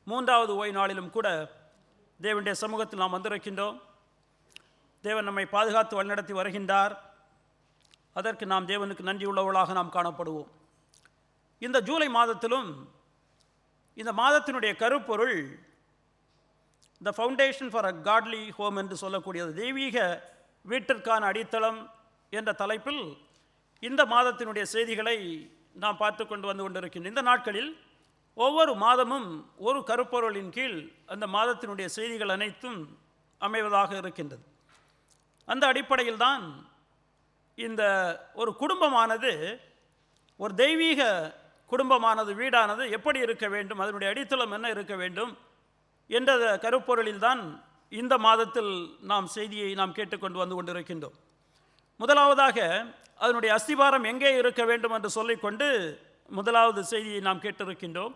மூன்றாவது ஓய்வு நாளிலும் கூட தேவனுடைய சமூகத்தில் நாம் வந்திருக்கின்றோம். தேவன் நம்மை பாதுகாத்து வழிநடத்தி வருகின்றார். அதற்கு நாம் தேவனுக்கு நன்றி உள்ளவர்களாக நாம் காணப்படுவோம். இந்த ஜூலை மாதத்திலும் இந்த மாதத்தினுடைய கருப்பொருள் the foundation for a godly home என்று சொல்லக்கூடியது, தெய்வீக வீட்டிற்கான அடித்தளம் என்ற தலைப்பில் இந்த மாதத்தினுடைய செய்திகளை நாம் பார்த்து கொண்டு வந்து கொண்டிருக்கின்றோம். இந்த நாட்களில் ஒவ்வொரு மாதமும் ஒரு கருப்பொருளின் கீழ் அந்த மாதத்தினுடைய செய்திகள் அனைத்தும் அமைவதாக இருக்கின்றது. அந்த அடிப்படையில் தான் இந்த ஒரு குடும்பமானது, ஒரு தெய்வீக குடும்பமானது, வீடானது எப்படி இருக்க வேண்டும், அதனுடைய அடித்தளம் என்ன இருக்க வேண்டும் என்ற கருப்பொருளில் தான் இந்த மாதத்தில் நாம் செய்தியை நாம் கேட்டுக்கொண்டு வந்து கொண்டிருக்கின்றோம். முதலாவதாக அதனுடைய அஸ்திபாரம் எங்கே இருக்க வேண்டும் என்று சொல்லிக்கொண்டு முதலாவது செய்தியை நாம் கேட்டிருக்கின்றோம்.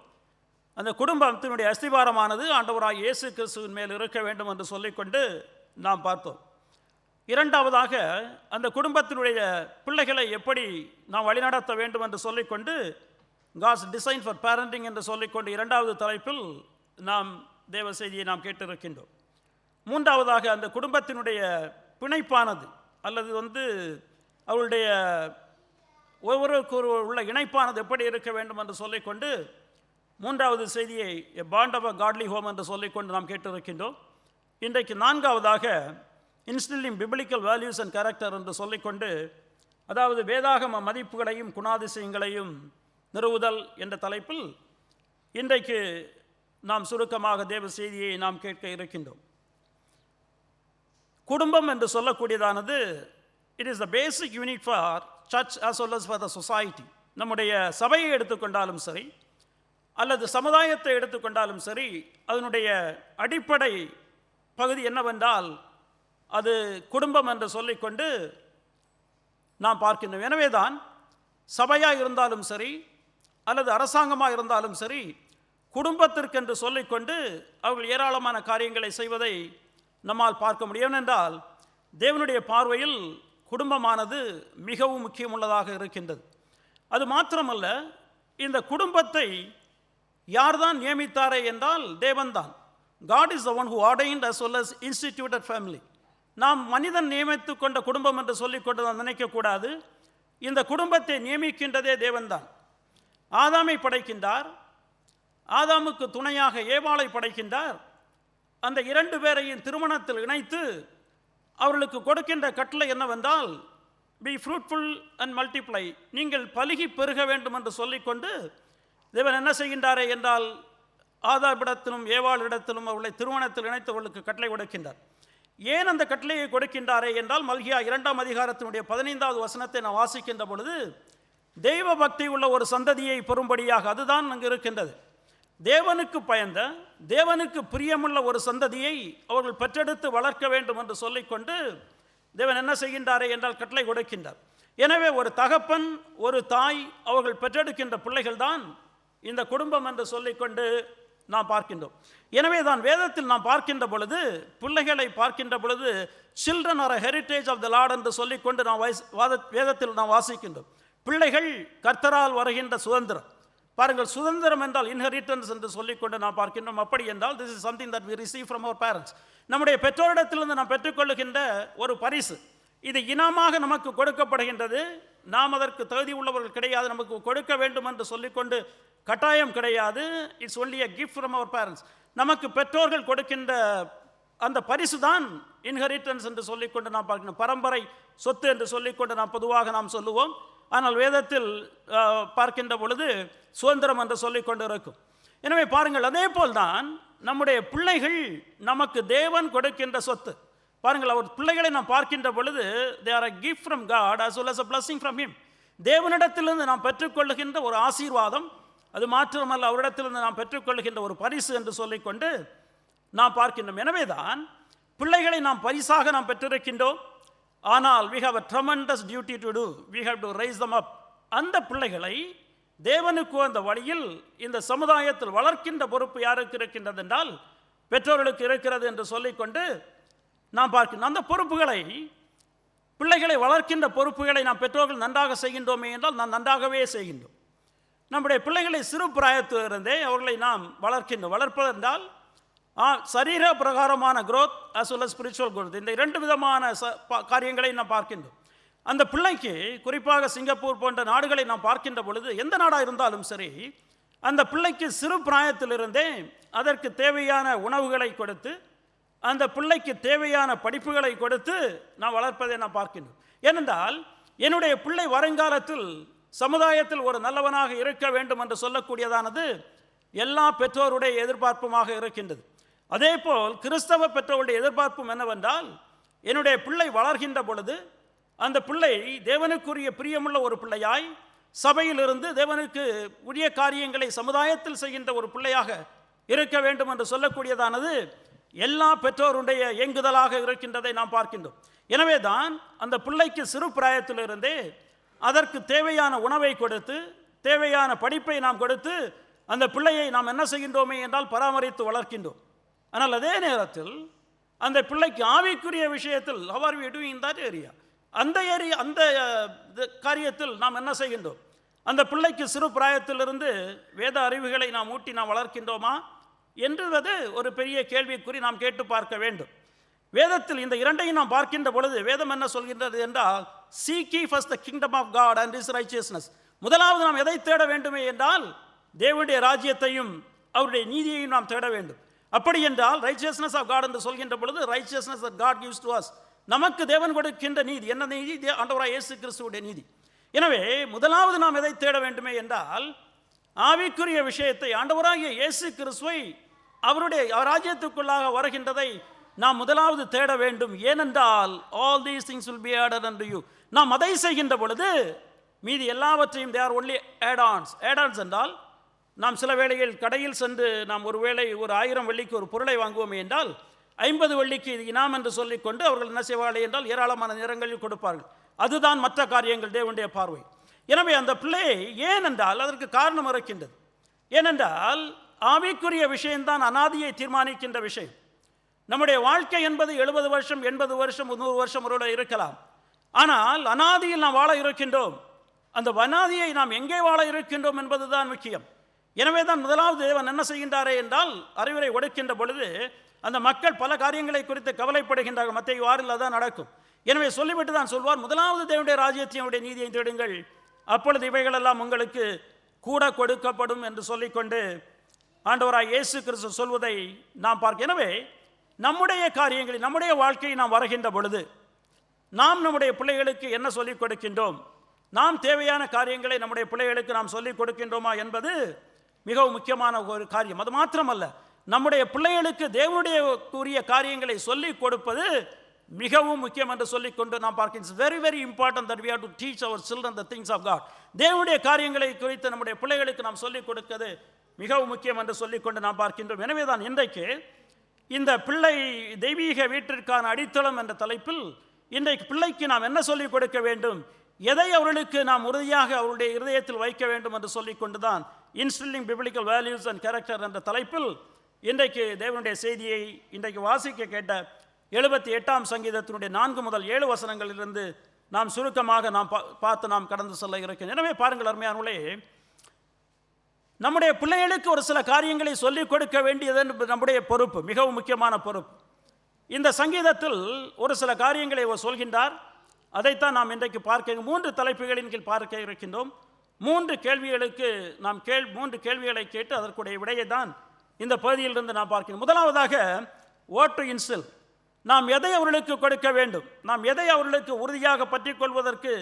அந்த குடும்பத்தினுடைய அஸ்திபாரமானது ஆண்டவராகிய இயேசு கிறிஸ்துவின் மேல் இருக்க வேண்டும் என்று சொல்லிக்கொண்டு நாம் பார்த்தோம். இரண்டாவதாக அந்த குடும்பத்தினுடைய பிள்ளைகளை எப்படி நாம் வழிநடத்த வேண்டும் என்று சொல்லிக்கொண்டு காட்ஸ் டிசைன் ஃபார் பேரண்டிங் என்று சொல்லிக்கொண்டு இரண்டாவது தலைப்பில் நாம் தேவ செய்தியை நாம் கேட்டிருக்கின்றோம். மூன்றாவதாக அந்த குடும்பத்தினுடைய பிணைப்பானது அல்லது அவருடைய ஒவ்வொருக்கு உள்ள இணைப்பானது எப்படி இருக்க வேண்டும் என்று சொல்லிக்கொண்டு மூன்றாவது செய்தியை எ bond of a godly home என்று சொல்லிக்கொண்டு நாம் கேட்டிருக்கின்றோம். இன்றைக்கு நான்காவதாக இன்ஸ்டில்லிங் பிப்ளிக்கல் வேல்யூஸ் அண்ட் கேரக்டர் என்று சொல்லிக்கொண்டு, அதாவது வேதாகம மதிப்புகளையும் குணாதிசயங்களையும் நிறுவுதல் என்ற தலைப்பில் இன்றைக்கு நாம் சுருக்கமாக தேவ செய்தியை நாம் கேட்க இருக்கின்றோம். குடும்பம் என்று சொல்லக்கூடியதானது it is the basic unit for church as well as for the society. நம்முடைய சபையை எடுத்துக்கொண்டாலும் சரி அல்லது சமுதாயத்தை எடுத்துக்கொண்டாலும் சரி, அதனுடைய அடிப்படை பகுதி என்னவென்றால் அது குடும்பம் என்று சொல்லிக்கொண்டு நாம் பார்க்கின்றோம். எனவே தான் சபையாக இருந்தாலும் சரி அல்லது அரசாங்கமாக இருந்தாலும் சரி, குடும்பத்திற்கென்று சொல்லிக்கொண்டு அவர்கள் ஏராளமான காரியங்களை செய்வதை நம்மால் பார்க்க முடியும். என்றால் தேவனுடைய பார்வையில் குடும்பமானது மிகவும் முக்கியமுள்ளதாக இருக்கின்றது. அது மாத்திரமல்ல, இந்த குடும்பத்தை யார்தான் நியமித்தாரே என்றால் தேவன்தான். God is the one who ordained as well as instituted family. நாம் மனிதன் நியமித்து கொண்ட குடும்பம் என்று சொல்லிக்கொண்டு நாம் நினைக்கக்கூடாது. இந்த குடும்பத்தை நியமிக்கின்றதே தேவன்தான். ஆதாமை படைக்கின்றார், ஆதாமுக்கு துணையாக ஏவாளை படைக்கின்றார். அந்த இரண்டு பேரையும் திருமணத்தில் இணைத்து அவர்களுக்கு கொடுக்கின்ற கட்டளை என்னவென்றால் பி ஃப்ரூட்ஃபுல் அண்ட் மல்டிப்ளை, நீங்கள் பலுகி பெருக வேண்டும் என்று சொல்லிக்கொண்டு தேவன் என்ன செய்கின்றாரே என்றால் ஆதாமிடத்திலும் ஏவாளிடத்திலும் அவர்களை திருமணத்தில் இணைத்தவர்களுக்கு கட்டளை கொடுக்கின்றார். ஏன் அந்த கட்டளையை கொடுக்கின்றாரே என்றால் மல்கியா 2ஆம் அதிகாரத்தினுடைய 15வது வசனத்தை நான் வாசிக்கின்ற பொழுது, தெய்வ பக்தி உள்ள ஒரு சந்ததியை பெறும்படியாக, அதுதான் அங்கு இருக்கின்றது. தேவனுக்கு பயந்த, தேவனுக்கு பிரியமுள்ள ஒரு சந்ததியை அவர்கள் பெற்றெடுத்து வளர்க்க வேண்டும் என்று சொல்லிக்கொண்டு தேவன் என்ன செய்கின்றாரே என்றால் கட்டளை கொடுக்கின்றார். எனவே ஒரு தகப்பன், ஒரு தாய் அவர்கள் பெற்றெடுக்கின்ற பிள்ளைகள் தான் இந்த குடும்பம் என்று சொல்லிக்கொண்டு நாம் பார்க்கின்றோம். எனவே தான் வேதத்தில் நாம் பார்க்கின்ற பொழுது, பிள்ளைகளை பார்க்கின்ற பொழுது children are heritage of the lord என்று சொல்லிக்கொண்டு நாம் வேதத்தில் நாம் வாசிக்கின்றோம். பிள்ளைகள் கர்த்தரால் வருகின்ற சுதந்திரம். பாருங்கள், சுதந்திரம் என்றால் இன்ஹெரிட்டன்ஸ் என்று சொல்லிக்கொண்டு நாம் பார்க்கின்றோம். அப்படி என்றால் this is something that we receive from our parents. நம்முடைய பெற்றோரிடத்திலிருந்து நாம் பெற்றுக்கொள்ளுகின்ற ஒரு பரிசு. இது இனமாக நமக்கு கொடுக்கப்படுகின்றது. நாம் அதற்கு தகுதி உள்ளவர்கள் கிடையாது, நமக்கு கொடுக்க வேண்டும் என்று சொல்லிக்கொண்டு கட்டாயம் கிடையாது. It's only a gift from our parents. நமக்கு பெற்றோர்கள் கொடுக்கின்ற அந்த பரிசு தான் இன்ஹெரிட்டன்ஸ் என்று சொல்லிக்கொண்டு நாம் பார்க்கணும். பரம்பரை சொத்து என்று சொல்லிக்கொண்டு நாம் பொதுவாக நாம் சொல்லுவோம். ஆனால் வேதத்தில் பார்க்கின்ற பொழுது சுதந்திரம் என்று சொல்லிக்கொண்டு இருக்கும். எனவே பாருங்கள், அதே போல்தான் நம்முடைய பிள்ளைகள் நமக்கு தேவன் கொடுக்கின்ற சொத்து. பாருங்கள், அவர் பிள்ளைகளை நாம் பார்க்கின்ற பொழுது they are a gift from God as well as a blessing from him. தேவனிடத்திலிருந்து நாம் பெற்றுக்கொள்ளுகின்ற ஒரு ஆசீர்வாதம், அது மாத்திரமல்ல அவரிடத்திலிருந்து நாம் பெற்றுக்கொள்ளுகின்ற ஒரு பரிசு என்று சொல்லிக்கொண்டு நாம் பார்க்கின்றோம். எனவே தான் பிள்ளைகளை நாம் பரிசாக நாம் பெற்றிருக்கின்றோம். ஆனால் we have a tremendous duty to do. We have to raise them up. அந்த பிள்ளைகளை தேவனுக்கு அந்த வழியில் இந்த சமுதாயத்தில் வளர்க்கின்ற பொறுப்பு யாருக்கு இருக்கின்றது என்றால் பெற்றோர்களுக்கு இருக்கிறது என்று சொல்லிக்கொண்டு நாம் பார்க்கின்றோம். அந்த பொறுப்புகளை, பிள்ளைகளை வளர்க்கின்ற பொறுப்புகளை நாம் பெற்றோர்கள் நன்றாக செய்கின்றோமே என்றால் நான் நன்றாகவே செய்கின்றோம். நம்முடைய பிள்ளைகளை சிறு பிராயத்திலிருந்தே அவர்களை நாம் வளர்ப்பதென்றால் சரீர பிரகாரமான growth as well as spiritual growth, இந்த இரண்டு விதமான காரியங்களை நாம் பார்க்கின்றோம். அந்த பிள்ளைக்கு குறிப்பாக சிங்கப்பூர் போன்ற நாடுகளை நாம் பார்க்கின்ற பொழுது, எந்த நாடாக இருந்தாலும் சரி, அந்த பிள்ளைக்கு சிறு பிராயத்திலிருந்தே அதற்கு தேவையான உணவுகளை கொடுத்து, அந்த பிள்ளைக்கு தேவையான படிப்புகளை கொடுத்து நாம் வளர்ப்பதை நாம் பார்க்கின்றோம். ஏனென்றால் என்னுடைய பிள்ளை வருங்காலத்தில் சமுதாயத்தில் ஒரு நல்லவனாக இருக்க வேண்டும் என்று சொல்லக்கூடியதானது எல்லா பெற்றோருடைய எதிர்பார்ப்புமாக இருக்கின்றது. அதே போல் கிறிஸ்தவ பெற்றோருடைய எதிர்பார்ப்பும் என்னவென்றால், என்னுடைய பிள்ளை வளர்கின்ற பொழுது அந்த பிள்ளை தேவனுக்குரிய பிரியமுள்ள ஒரு பிள்ளையாய் சபையிலிருந்து தேவனுக்கு உரிய காரியங்களை சமுதாயத்தில் செய்கின்ற ஒரு பிள்ளையாக இருக்க வேண்டும் என்று சொல்லக்கூடியதானது எல்லா பெற்றோருடைய ஏங்குதலாக இருக்கின்றதை நாம் பார்க்கின்றோம். எனவே தான் அந்த பிள்ளைக்கு சிறு பிராயத்திலிருந்தே அதற்கு தேவையான உணவை கொடுத்து, தேவையான படிப்பை நாம் கொடுத்து, அந்த பிள்ளையை நாம் என்ன செய்கின்றோமே என்றால் பராமரித்து வளர்க்கின்றோம். ஆனால் அதே நேரத்தில் அந்த பிள்ளைக்கு ஆவிக்குரிய விஷயத்தில் how are we doing in that area, அந்த காரியத்தில் நாம் என்ன செய்கின்றோம்? அந்த பிள்ளைக்கு சிறு பிராயத்திலிருந்து வேத அறிவுகளை நாம் ஊட்டி நாம் வளர்க்கின்றோமா என்றது ஒரு பெரிய கேள்விக்குறி நாம் கேட்டு பார்க்க வேண்டும். வேதத்தில் இந்த இரண்டையும் நாம் பார்க்கின்ற பொழுது வேதம் என்ன சொல்கின்றது என்றால், seek ye first the kingdom of God and his righteousness. முதலாவது நாம் எதை தேட வேண்டுமே என்றால் தேவனுடைய ராஜ்யத்தையும் அவருடைய நீதியையும் நாம் தேட வேண்டும். அப்படி என்றால் righteousness of God என்று சொல்கின்ற பொழுது righteousness that God gives to us, நமக்கு தேவன் கொடுக்கின்ற நீதி என்ன நீதி? ஆண்டவராகிய இயேசு கிறிஸ்துவுடைய நீதி. எனவே முதலாவது நாம் எதை தேட வேண்டுமே என்றால் ஆவிக்குரிய விஷயத்தை, ஆண்டவராகிய இயேசு கிறிஸ்துவை அவருடைய ராஜ்யத்துக்குள்ளாக வருகின்றதை நாம் முதலாவது தேட வேண்டும். ஏனென்றால் all these things will be added unto you. நாம் அதை செய்கின்ற பொழுது மீதி எல்லாவற்றையும் they are only add-ons. add-ons என்றால், நாம் சில வேளையில் கடையில் சென்று நாம் ஒருவேளை ஒரு 1000 வெள்ளிக்கு ஒரு பொருளை வாங்குவோமே என்றால் 50 வெள்ளிக்கு இது இனாம் என்று சொல்லிக்கொண்டு அவர்கள் என்ன செய்வார்கள் என்றால் ஏராளமான நிறங்களில் கொடுப்பார்கள். அதுதான் மற்ற காரியங்கள் தேவனுடைய பார்வை. எனவே அந்த பிள்ளை ஏனென்றால் அதற்கு காரணம் இருக்கின்றது. ஏனென்றால் ஆவிக்குரிய விஷயம்தான் அனாதியை தீர்மானிக்கின்ற விஷயம். நம்முடைய வாழ்க்கை என்பது 70 வருஷம் 80 வருஷம் 100 வருஷம் ஒருவேளை இருக்கலாம். ஆனால் அனாதியில் நாம் வாழ இருக்கின்றோம். அந்த அனாதியை நாம் எங்கே வாழ இருக்கின்றோம் என்பதுதான் முக்கியம். எனவே தான் முதலாவது தேவன் என்ன செய்கின்றாரே என்றால் அறிவுரை கொடுக்கின்ற பொழுது அந்த மக்கள் பல காரியங்களை குறித்து கவலைப்படுகின்றார்கள். மத்தேயு 6 தான் நடக்கும். எனவே சொல்லிவிட்டு தான் சொல்வார், முதலாவது தேவனுடைய ராஜ்யத்தையும் அவருடைய நீதியை தேடுங்கள், அப்பொழுது இவைகளெல்லாம் உங்களுக்கு கூட கொடுக்கப்படும் என்று சொல்லிக்கொண்டு ஆண்டவராய் இயேசு கிறிஸ்து சொல்வதை நாம் பார்க்க. எனவே நம்முடைய காரியங்களில் நம்முடைய வாழ்க்கையை நாம் வருகின்ற பொழுது நாம் நம்முடைய பிள்ளைகளுக்கு என்ன சொல்லிக் கொடுக்கின்றோம், நாம் தேவையான காரியங்களை நம்முடைய பிள்ளைகளுக்கு நாம் சொல்லிக் கொடுக்கின்றோமா என்பது மிகவும் முக்கியமான ஒரு காரியம். அது மாத்திரமல்ல, நம்முடைய பிள்ளைகளுக்கு தேவனுடைய கூறிய காரியங்களை சொல்லிக் கொடுப்பது மிகவும் முக்கியம் என்று சொல்லிக்கொண்டு நாம் பார்க்கிறோம். It's very very important that we have to teach our children the things of God. தேவனுடைய காரியங்களை குறித்து நம்முடைய பிள்ளைகளுக்கு நாம் சொல்லிக் கொடுக்கிறது மிகவும் முக்கியம் என்று சொல்லிக்கொண்டு நாம் பார்க்கின்றோம். எனவே தான் இன்றைக்கு இந்த பிள்ளை தெய்வீக வீட்டிற்கான அடித்தளம் என்ற தலைப்பில் இன்றைக்கு பிள்ளைக்கு நாம் என்ன சொல்லிக் கொடுக்க வேண்டும், எதை அவர்களுக்கு நாம் உறுதியாக அவருடைய இருதயத்தில் வைக்க வேண்டும் என்று சொல்லிக்கொண்டு தான் இன்ஸ்டில்லிங் பிப்ளிக்கல் வேல்யூஸ் அண்ட் கேரக்டர் என்ற தலைப்பில் இன்றைக்கு தேவனுடைய செய்தியை இன்றைக்கு வாசிக்க கேட்ட 78ஆம் சங்கீதத்தினுடைய 4 முதல் 7 வசனங்களிலிருந்து நாம் சுருக்கமாக நாம் பார்த்து நாம் கடந்து செல்ல இருக்கிறோம். எனவே பாருங்கள் அருமையானவர்களே, நம்முடைய பிள்ளைகளுக்கு ஒரு சில காரியங்களை சொல்லிக் கொடுக்க வேண்டியது நம்முடைய பொறுப்பு, மிகவும் முக்கியமான பொறுப்பு. இந்த சங்கீதத்தில் ஒரு சில காரியங்களை அவர் சொல்கின்றார். அதைத்தான் நாம் இன்றைக்கு பார்க்க 3 தலைப்புகளின் கீழ் பார்க்க இருக்கின்றோம். 3 கேள்விகளுக்கு நாம் 3 கேள்விகளை கேட்டு அதற்குடைய விடையை தான் இந்த பகுதியிலிருந்து நாம் பார்க்கிறோம். முதலாவதாக what to instill, நாம் எதை அவர்களுக்கு கொடுக்க வேண்டும், நாம் எதை அவர்களுக்கு உறுதியாக பற்றி கொள்வதற்கு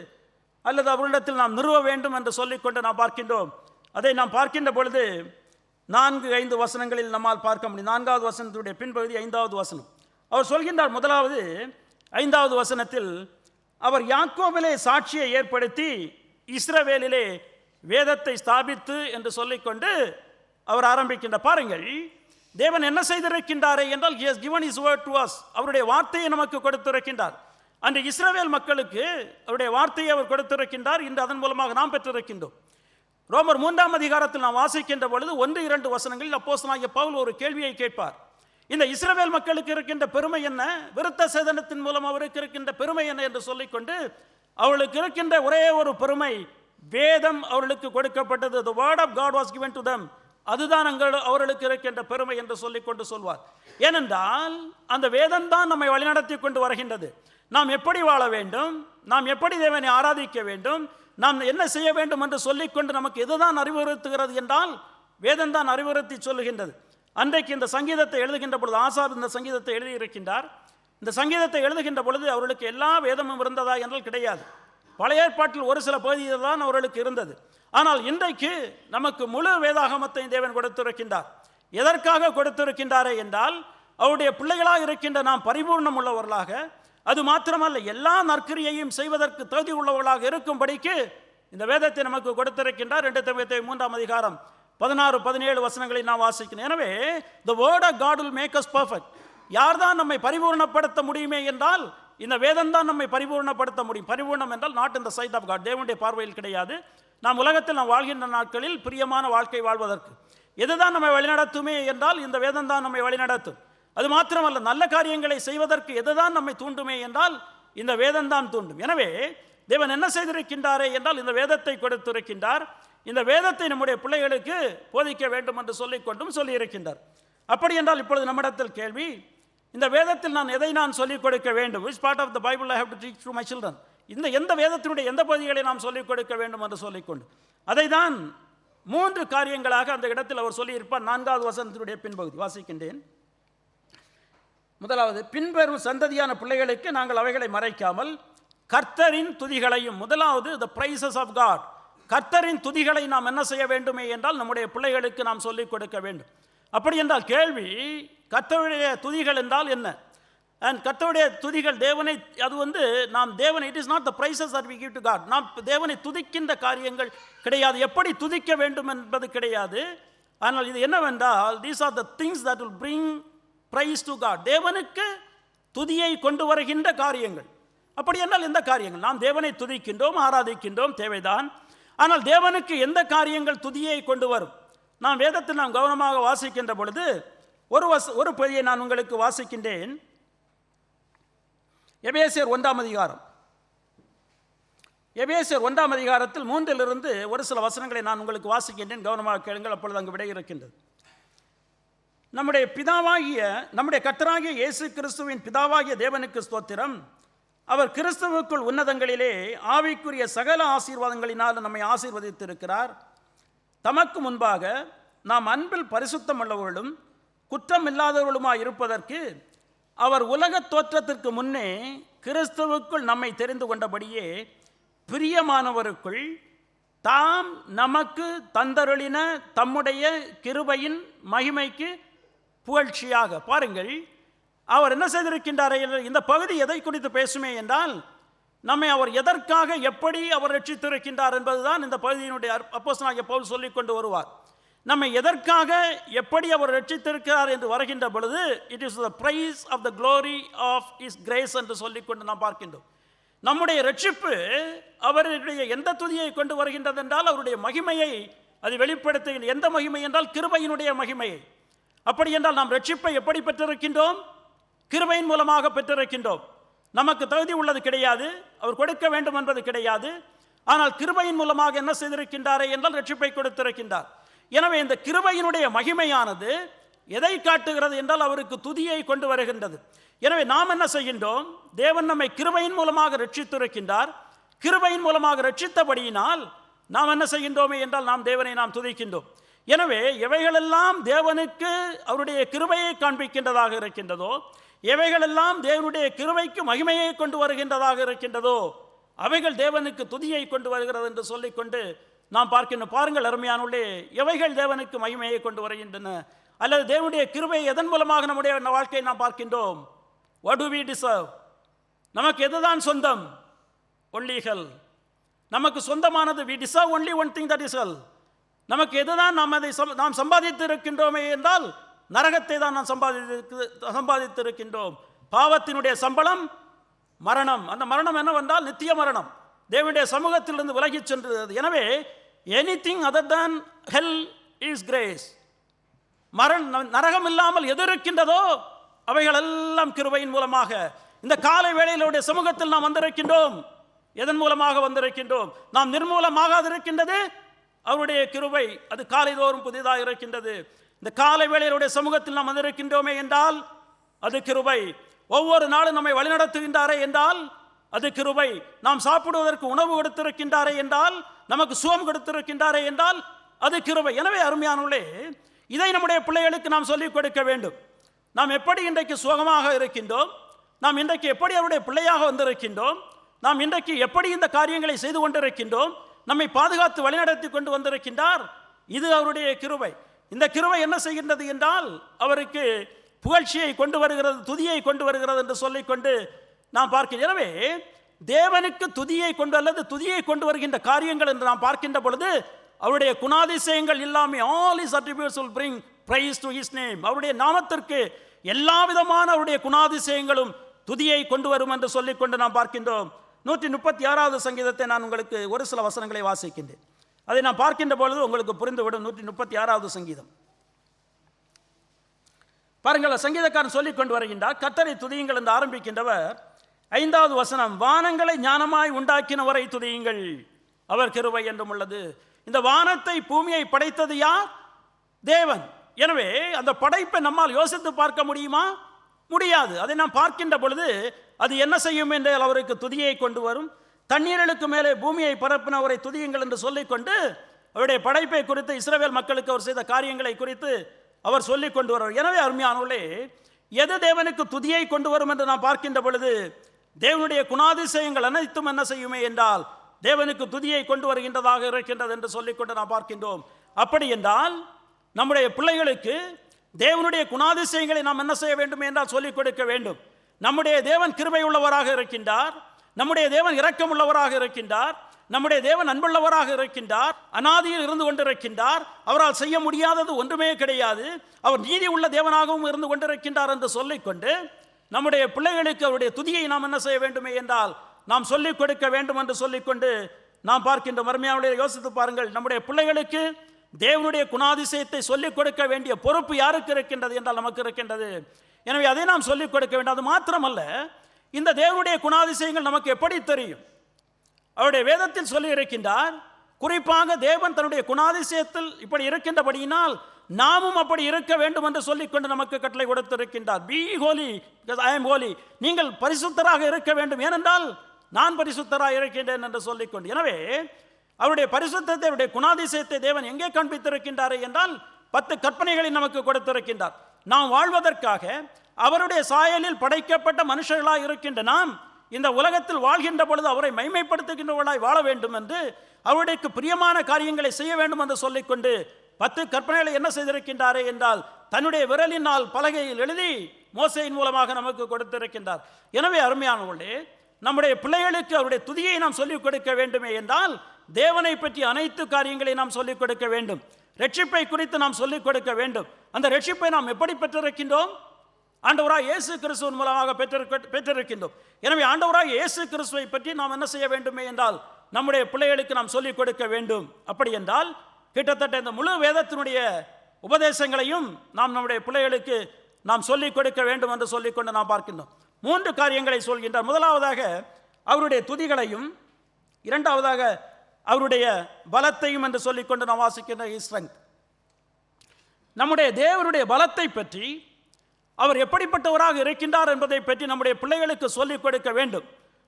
அல்லது அவர்களிடத்தில் நாம் நிறுவ வேண்டும் என்று சொல்லிக்கொண்டு நாம் பார்க்கின்றோம். அதை நாம் பார்க்கின்ற பொழுது 4-5 வசனங்களில் நம்மால் பார்க்க முடியும். 4வது வசனத்துடைய பின்பகுதி 5வது வசனம். அவர் சொல்கின்றார், முதலாவது 5வது வசனத்தில் அவர் யாக்கோபிலே சாட்சியை ஏற்படுத்தி இஸ்ரவேலிலே வேதத்தை ஸ்தாபித்து என்று சொல்லிக்கொண்டு அவர் ஆரம்பிக்கின்ற. பாருங்கள், தேவன் என்ன செய்திருக்கின்றாரே என்றால் he has given his word to us, அவருடைய வார்த்தையை நமக்கு கொடுத்திருக்கின்றார். அன்று இஸ்ரவேல் மக்களுக்கு அவருடைய வார்த்தையை அவர் கொடுத்திருக்கின்றார். இன்று அதன் மூலமாக நாம் பெற்றிருக்கின்றோம். ரோமர் 3ஆம் அதிகாரத்தில் நாம் வாசிக்கின்ற பொழுது 1-2 வசனங்களில் அப்போஸ்தலனாகிய பவுல் ஒரு கேள்வியை கேட்பார். இந்த இஸ்ரவேல் மக்களுக்கு இருக்கின்ற பெருமை என்ன, விருத்த சேதனத்தின் மூலம் அவருக்கு இருக்கின்ற பெருமை என்ன என்று சொல்லிக்கொண்டு அவளுக்கு இருக்கின்ற ஒரே ஒரு பெருமை வேதம் அவர்களுக்கு கொடுக்கப்பட்டது. the word of God was given to them. அதுதான் அவர்களுக்கு இருக்கின்ற பெருமை என்று சொல்லிக்கொண்டு சொல்வார். ஏனென்றால் அந்த வேதம் தான் நம்மை வழிநடத்தி கொண்டு வருகின்றது. நாம் எப்படி வாழ வேண்டும், நாம் எப்படி தேவனை ஆராதிக்க வேண்டும், நாம் என்ன செய்ய வேண்டும் என்று சொல்லிக்கொண்டு நமக்கு எதுதான் அறிவுறுத்துகிறது என்றால் வேதம் தான் அறிவுறுத்தி சொல்லுகின்றது. அன்றைக்கு இந்த சங்கீதத்தை எழுதுகின்ற பொழுது ஆசாப் இந்த சங்கீதத்தை எழுதியிருக்கின்றார். இந்த சங்கீதத்தை எழுதுகின்ற பொழுது அவர்களுக்கு எல்லா வேதமும் இருந்ததா என்றால் கிடையாது. பழைய ஏற்பாட்டில் ஒரு சில பகுதியில் தான் அவர்களுக்கு இருந்தது. ஆனால் இன்றைக்கு நமக்கு முழு வேதாகமத்தை தேவன் கொடுத்திருக்கின்றார். எதற்காக கொடுத்திருக்கின்றாரே என்றால் அவருடைய பிள்ளைகளாக இருக்கின்ற நாம் பரிபூர்ணம் உள்ளவர்களாக, அது மாத்திரமல்ல எல்லா நற்கிரியையும் செய்வதற்கு தகுதி உள்ளவர்களாக இருக்கும்படிக்கு இந்த வேதத்தை நமக்கு கொடுத்திருக்கின்றார். 2 தீமோத்தேயு 3ஆம் அதிகாரம் 16-17 வசனங்களை நாம் வாசிக்கிறோம். எனவே the word of God will make us perfect. யார் தான் நம்மை பரிபூர்ணப்படுத்த முடியுமே என்றால் இந்த வேதம் தான் நம்மை பரிபூர்ணப்படுத்த முடியும். பரிபூர்ணம் என்றால் not in the sight of God, தேவனுடைய பார்வையில் கிடையாது. நாம் உலகத்தில் நாம் வாழ்கின்ற நாட்களில் பிரியமான வாழ்க்கை வாழ்வதற்கு எதுதான் நம்மை வழிநடத்துமே என்றால் இந்த வேதம் தான் நம்மை வழிநடத்தும். அது மாத்திரமல்ல, நல்ல காரியங்களை செய்வதற்கு எதுதான் நம்மை தூண்டுமே என்றால் இந்த வேதம் தான் தூண்டும். எனவே தேவன் என்ன செய்திருக்கின்றாரே என்றால் இந்த வேதத்தை கொடுத்திருக்கின்றார். இந்த வேதத்தை நம்முடைய பிள்ளைகளுக்கு போதிக்க வேண்டும் என்று சொல்லிக்கொண்டும் சொல்லியிருக்கின்றார். அப்படி என்றால் இப்பொழுது நம்மிடத்தில் கேள்வி, இந்த வேதத்தில் நான் எதை நான் சொல்லிக் கொடுக்க வேண்டும்? which part of the Bible I have to teach to my children? இந்த எந்த வேதத்தினுடைய எந்த பகுதிகளை நாம் சொல்லிக் கொடுக்க வேண்டும் என்று சொல்லிக்கொண்டு அதை தான் 3 காரியங்களாக அந்த இடத்தில் அவர் சொல்லியிருப்பார். 4வது வசனத்தினுடைய பின்பகுதி வாசிக்கின்றேன். முதலாவது, பின்வரும் சந்ததியான பிள்ளைகளுக்கு நாங்கள் அவைகளை மறைக்காமல் கர்த்தரின் துதிகளையும். முதலாவது the praises of God. கர்த்தரின் துதிகளை நாம் என்ன செய்ய வேண்டுமே என்றால் நம்முடைய பிள்ளைகளுக்கு நாம் சொல்லிக் கொடுக்க வேண்டும். அப்படி என்றால் கேள்வி, கர்த்தருடைய துதிகள் என்றால் என்ன? அண்ட் கர்த்தருடைய துதிகள் தேவனை, அது நாம் தேவனை, it is not the praises that we give to God. நாம் தேவனை துதிக்கின்ற காரியங்கள் கிடையாது, எப்படி துதிக்க வேண்டும் என்பது கிடையாது. ஆனால் இது என்னவென்றால் these are the things that will bring praise to God. தேவனுக்கு துதியை கொண்டு வருகின்ற காரியங்கள். அப்படி என்றால் எந்த காரியங்கள்? நாம் தேவனை துதிக்கின்றோம், ஆராதிக்கின்றோம், தேவைதான். ஆனால் தேவனுக்கு எந்த காரியங்கள் துதியை கொண்டு வரும்? நாம் வேதத்தில் நாம் கவனமாக வாசிக்கின்ற பொழுது ஒரு பகுதியை நான் உங்களுக்கு வாசிக்கின்றேன். எபேசியர் 1ஆம் அதிகாரம். எபேசியர் 1ஆம் அதிகாரத்தில் 3 ஒரு சில வசனங்களை நான் உங்களுக்கு வாசிக்கின்றேன். கவனமாக கேளுங்கள், அப்பொழுது அங்கு விடை இருக்கின்றது. நம்முடைய கர்த்தராகிய இயேசு கிறிஸ்துவின் பிதாவாகிய தேவனுக்கு ஸ்தோத்திரம். அவர் கிறிஸ்துவுக்குள் உன்னதங்களிலே ஆவிக்குரிய சகல ஆசீர்வாதங்களினால் நம்மை ஆசீர்வதித்திருக்கிறார். தமக்கு முன்பாக நாம் அன்பில் பரிசுத்தம் உள்ளவர்களும் குற்றம் இல்லாதவர்களுமாய் இருப்பதற்கு அவர் உலக தோற்றத்திற்கு முன்னே கிறிஸ்துவுக்குள் நம்மை தெரிந்து கொண்டபடியே பிரியமானவருக்குள் தாம் நமக்கு தந்தருளின தம்முடைய கிருபையின் மகிமைக்கு புகழ்ச்சியாக. பாருங்கள், அவர் என்ன செய்திருக்கின்றார்? இந்த பகுதி எதை குறித்து பேசுமே என்றால் நம்மை அவர் எதற்காக எப்படி அவர் ரட்சித்திருக்கின்றார் என்பதுதான் இந்த பகுதியினுடைய அப்போஸ்தலனாகிய பவுல் சொல்லிக் கொண்டு வருவார். நம்மை எதற்காக எப்படி அவர் ரட்சித்திருக்கிறார் என்று வருகின்ற பொழுது it is the praise of the glory of his grace என்று சொல்லிக்கொண்டு நாம் பார்க்கின்றோம். நம்முடைய ரட்சிப்பு அவருடைய எந்த துதியை கொண்டு வருகின்றது என்றால் அவருடைய மகிமையை அது வெளிப்படுத்துகின்ற. எந்த மகிமை என்றால் கிருபையினுடைய மகிமையை. அப்படி என்றால் நாம் ரட்சிப்பை எப்படி பெற்றிருக்கின்றோம்? கிருபையின் மூலமாக பெற்றிருக்கின்றோம். நமக்கு தகுதி உள்ளது கிடையாது, அவர் கொடுக்க வேண்டும் என்பது கிடையாது. ஆனால் கிருபையின் மூலமாக என்ன செய்திருக்கின்றாரே என்றால் ரட்சிப்பை கொடுத்திருக்கின்றார். எனவே இந்த கிருபையினுடைய மகிமையானது எதை காட்டுகிறது என்றால் அவருக்கு துதியை கொண்டு வருகின்றது. எனவே நாம் என்ன செய்கின்றோம்? தேவன் நம்மை கிருபையின் மூலமாக ரட்சித்திருக்கின்றார். கிருபையின் மூலமாக ரட்சித்தபடியினால் நாம் என்ன செய்கின்றோமே என்றால் நாம் தேவனை நாம் துதிக்கின்றோம். எனவே எவைகளெல்லாம் தேவனுக்கு அவருடைய கிருபையை காண்பிக்கின்றதாக இருக்கின்றதோ, எவைகளெல்லாம் தேவனுடைய கிருபைக்கு மகிமையை கொண்டு வருகின்றதாக இருக்கின்றதோ அவைகள் தேவனுக்கு துதியை கொண்டு வருகிறது என்று சொல்லிக்கொண்டு நாம் பார்க்கின்றோம். பாருங்கள் அருமையானவர்களே, எவைகள் தேவனுக்கு மகிமையை கொண்டு வருகின்றன அல்லது தேவனுடைய கிருபை எதன் மூலமாக நம்முடைய வாழ்க்கையை நாம் பார்க்கின்றோம்? What do we deserve? நமக்கு எதுதான் சொந்தம்? Only hell. நமக்கு சொந்தமானது we deserve only one thing, that is hell. நமக்கு எதுதான் நாம் சம்பாதித்து இருக்கின்றோமே என்றால் நரகத்தை தான் நாம் சம்பாதித்திருக்கின்றோம். பாவத்தினுடைய சம்பளம் மரணம். அந்த மரணம் என்னவென்றால் நித்திய மரணம், தேவனுடைய சமூகத்திலிருந்து விலகி சென்றது. எனவே anything other than hell is grace. நரகம் இல்லாமல் எது இருக்கின்றதோ அவைகள் எல்லாம் கிருபையின் மூலமாக இந்த காலை வேளையிலுடைய சமூகத்தில் நாம் வந்திருக்கின்றோம். எதன் மூலமாக வந்திருக்கின்றோம்? நாம் நிர்மூலமாகாதிருக்கின்றது அவருடைய கிருபை. அது காலைதோறும் புதிதாக இருக்கின்றது. இந்த காலை வேளையிலுடைய சமூகத்தில் நாம் வந்திருக்கின்றோமே என்றால் அது கிருபை. ஒவ்வொரு நாளும் நம்மை வழிநடத்துகின்றாரே என்றால் அது கிருபை. நாம் சாப்பிடுவதற்கு உணவு கொடுத்திருக்கின்றாரே என்றால், நமக்கு சுகம் கொடுத்திருக்கின்றாரே என்றால் அது கிருபை. எனவே அருமையானவர்களே, இதை நம்முடைய பிள்ளைகளுக்கு நாம் சொல்லிக் கொடுக்க வேண்டும். நாம் எப்படி இன்றைக்கு சுகமாக இருக்கின்றோம், நாம் இன்றைக்கு எப்படி அவருடைய பிள்ளையாக வந்திருக்கின்றோம், நாம் இன்றைக்கு எப்படி இந்த காரியங்களை செய்து கொண்டிருக்கின்றோம், நம்மை பாதுகாத்து வழிநடத்தி கொண்டு வந்திருக்கின்றார். இது அவருடைய கிருபை. இந்த கிருபை என்ன செய்கின்றது என்றால் அவருக்கு புகழ்ச்சியை கொண்டு வருகிறது, துதியை கொண்டு வருகிறது என்று சொல்லிக்கொண்டு நாம் பார்க்கிறோம். எனவே தேவனுக்கு துதியை கொண்டு அல்லது துதியை கொண்டு வருகின்ற காரியங்கள் என்று நாம் பார்க்கின்ற பொழுது அவருடைய குணாதிசயங்கள் எல்லாமே all his attributes will bring praise to his name. அவருடைய நாமத்திற்கு எல்லா விதமான அவருடைய குணாதிசயங்களும் துதியை கொண்டு வரும் என்று சொல்லிக்கொண்டு நாம் பார்க்கின்றோம். 136வது சங்கீதத்தை நான் உங்களுக்கு ஒரு சில வசனங்களை வாசிக்கின்றேன். அதை நான் பார்க்கின்ற பொழுது உங்களுக்கு புரிந்துவிடும். 136வது சங்கீதம் பாருங்கள். சங்கீதக்காரன் சொல்லிக் கொண்டு வருகின்றார், கர்த்தரை துதியுங்கள் என்று ஆரம்பிக்கின்றவர் 5வது வசனம், வானங்களை ஞானமாய் உண்டாக்கினவரை துதியுங்கள், அவர் கிருபை என்றும் உள்ளது. இந்த வானத்தை பூமியை படைத்தது யார்? தேவன். எனவே அந்த படைப்பை நம்மால் யோசித்து பார்க்க முடியுமா? முடியாது. அதை நாம் பார்க்கின்ற பொழுது அது என்ன செய்யும் என்றால் அவருக்கு துதியை கொண்டு வரும். தண்ணீர்களுக்கு மேலே பூமியை பரப்பினவரை துதியுங்கள் என்று சொல்லிக்கொண்டு அவருடைய படைப்பை குறித்து இஸ்ரவேல் மக்களுக்கு அவர் செய்த காரியங்களை குறித்து அவர் சொல்லிக் கொண்டு வருவார். எனவே அருமையானவர்களே, எது தேவனுக்கு துதியை கொண்டு வரும் என்று நாம் பார்க்கின்ற பொழுது தேவனுடைய குணாதிசயங்கள் அனைத்தும் என்ன செய்யுமே என்றால் தேவனுக்கு துதியை கொண்டு வருகின்றதாக இருக்கின்றது என்று சொல்லிக்கொண்டு நாம் பார்க்கின்றோம். அப்படி என்றால் நம்முடைய பிள்ளைகளுக்கு தேவனுடைய குணாதிசயங்களை நாம் என்ன செய்ய வேண்டும் என்றால் சொல்லிக் கொடுக்க வேண்டும். நம்முடைய தேவன் கிருபை உள்ளவராக இருக்கின்றார், நம்முடைய தேவன் இரக்கம் உள்ளவராக இருக்கின்றார், நம்முடைய தேவன் அன்புள்ளவராக இருக்கின்றார், அநாதியில் இருந்து கொண்டிருக்கின்றார், அவரால் செய்ய முடியாதது ஒன்றுமே கிடையாது, அவர் நீதி உள்ள தேவனாகவும் இருந்து கொண்டிருக்கின்றார் என்று சொல்லிக்கொண்டு நம்முடைய பிள்ளைகளுக்கு அவருடைய துதியை நாம் என்ன செய்ய வேண்டுமே என்றால் நாம் சொல்லிக் கொடுக்க வேண்டும் என்று சொல்லிக்கொண்டு நாம் பார்க்கின்ற மர்மையாவுடைய யோசித்து பாருங்கள். நம்முடைய பிள்ளைகளுக்கு தேவனுடைய குணாதிசயத்தை சொல்லிக் கொடுக்க வேண்டிய பொறுப்பு யாருக்கு இருக்கின்றது என்றால் நமக்கு இருக்கின்றது. எனவே அதை நாம் சொல்லிக் கொடுக்க வேண்டும். அது மாத்திரமல்ல, இந்த தேவனுடைய குணாதிசயங்கள் நமக்கு எப்படி தெரியும்? அவருடைய வேதத்தில் சொல்லி இருக்கின்றார். குறிப்பாக தேவன் தன்னுடைய குணாதிசயத்தில் இப்படி இருக்கின்றபடியினால் நாமும் அப்படி இருக்க வேண்டும் என்று சொல்லிக்கொண்டு நமக்கு கட்டளை கொடுத்திருக்கின்றார். B Holi because I am Holi. நீங்கள் பரிசுத்தராக இருக்க வேண்டும், ஏனென்றால் நான் பரிசுத்தராக இருக்கின்றேன் என்று சொல்லிக்கொண்டு. எனவே அவருடைய பரிசுத்தத்தை, அவருடைய குணாதிசயத்தை தேவன் எங்கே காண்பித்திருக்கின்றார் என்றால் 10 கற்பனைகளை நமக்கு கொடுத்திருக்கின்றார். நாம் வாழ்வதற்காக அவருடைய சாயலில் படைக்கப்பட்ட மனுஷர்களாக இருக்கின்ற நாம் இந்த உலகத்தில் வாழ்கின்ற பொழுது அவரை மைமைப்படுத்துகின்றவர்களாய் வாழ வேண்டும் என்று, அவருடைய பிரியமான காரியங்களை செய்ய வேண்டும் என்று சொல்லிக்கொண்டு 10 கற்பனைகளை என்ன செய்திருக்கின்றாரே என்றால் தன்னுடைய விரலினால் பலகையில் எழுதி மோசையின் மூலமாக நமக்கு கொடுத்திருக்கின்றார். எனவே அருமையானவர்களே, நம்முடைய பிள்ளைகளுக்கு அவருடைய துதியை நாம் சொல்லிக் கொடுக்க வேண்டுமே என்றால் தேவனை பற்றி அனைத்து காரியங்களை நாம் சொல்லிக் கொடுக்க வேண்டும். ரட்சிப்பை குறித்து நாம் சொல்லிக் கொடுக்க வேண்டும். அந்த ரட்சிப்பை நாம் எப்படி பெற்றிருக்கின்றோம்? ஆண்டவராக இயேசு கிறிஸ்துவின் மூலமாக பெற்றிருக்கின்றோம். எனவே ஆண்டவராக இயேசு கிறிஸ்துவை பற்றி நாம் என்ன செய்ய வேண்டுமே என்றால் நம்முடைய பிள்ளைகளுக்கு நாம் சொல்லிக் கொடுக்க வேண்டும். அப்படி என்றால் கிட்டத்தட்ட இந்த முழு வேதத்தினுடைய உபதேசங்களையும் நாம் நம்முடைய பிள்ளைகளுக்கு நாம் சொல்லிக் கொடுக்க வேண்டும் என்று சொல்லிக்கொண்டு நாம் பார்க்கின்றோம். 3 காரியங்களை சொல்கின்றார். முதலாவதாக அவருடைய துதிகளையும், இரண்டாவதாக அவருடைய பலத்தையும் என்று சொல்லிக்கொண்டு நாம் வாசிக்கின்ற ஸ்ட்ரெங்க். நம்முடைய தேவனுடைய பலத்தை பற்றி, அவர் எப்படிப்பட்டவராக இருக்கின்றார் என்பதை பற்றி நம்முடைய பிள்ளைகளுக்கு சொல்லிக் கொடுக்க வேண்டும்.